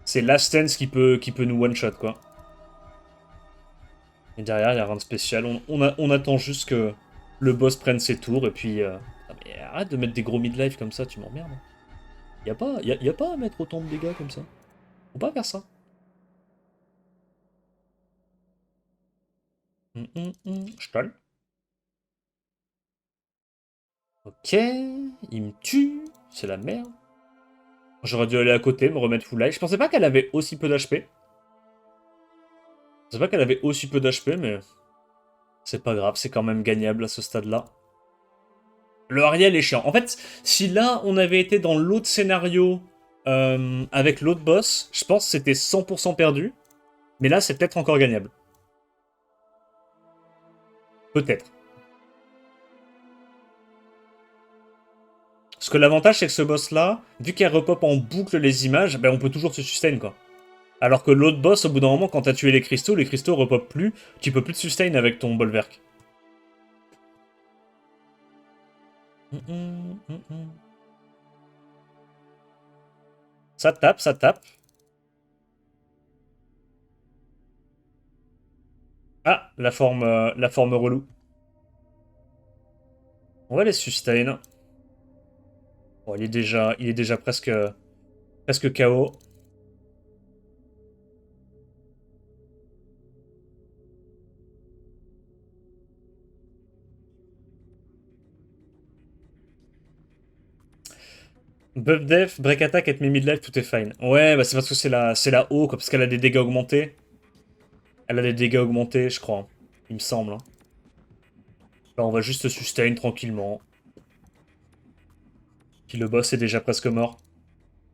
S1: c'est Last Stance qui peut nous one-shot, quoi. Et derrière, il n'y a rien de spécial. On attend juste que le boss prenne ses tours, et puis... Ah, mais arrête de mettre des gros mid-life comme ça, tu m'emmerdes. Y a pas à mettre autant de dégâts comme ça. Faut pas faire ça. Je colle. Ok, il me tue. C'est la merde. J'aurais dû aller à côté, me remettre full life. Je pensais pas qu'elle avait aussi peu d'HP. Je pensais pas qu'elle avait aussi peu d'HP, mais... C'est pas grave, c'est quand même gagnable à ce stade-là. Le Ariel est chiant. En fait, si là, on avait été dans l'autre scénario avec l'autre boss, je pense que c'était 100% perdu. Mais là, c'est peut-être encore gagnable. Peut-être. Parce que l'avantage, c'est que ce boss-là, vu qu'elle repop en boucle les images, ben, on peut toujours se sustain, quoi. Alors que l'autre boss, au bout d'un moment, quand t'as tué les cristaux repopent plus, tu peux plus te sustain avec ton bolverk. Ça tape, ça tape. Ah, la forme relou. On va les sustain. Bon, il est déjà presque KO. Buff def, break attack, et mid-life, tout est fine. Ouais, bah c'est parce que c'est la haut, quoi, parce qu'elle a des dégâts augmentés. Elle a des dégâts augmentés, je crois. Il me semble. Hein. Là, on va juste sustain tranquillement. Puis le boss est déjà presque mort.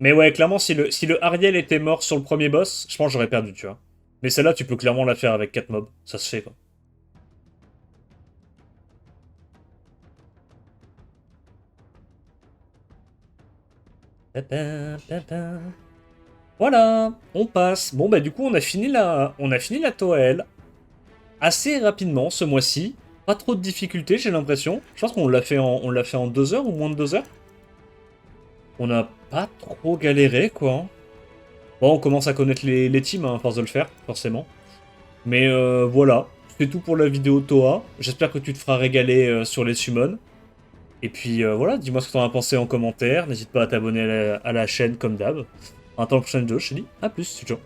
S1: Mais ouais, clairement, si le Ariel était mort sur le premier boss, je pense que j'aurais perdu, tu vois. Mais celle-là, tu peux clairement la faire avec 4 mobs. Ça se fait, quoi. Voilà, on passe. Bon, bah du coup, on a fini la Toel assez rapidement ce mois-ci. Pas trop de difficultés, j'ai l'impression. Je pense qu'on l'a fait en 2 heures ou moins de 2 heures. On n'a pas trop galéré, quoi. Bon, on commence à connaître les teams, hein, à force de le faire, forcément. Mais voilà, c'est tout pour la vidéo Toa. J'espère que tu te feras régaler sur les summons. Et puis voilà, dis-moi ce que t'en as pensé en commentaire. N'hésite pas à t'abonner à la chaîne comme d'hab. Attends la prochaine vidéo, je te dis à plus, ciao.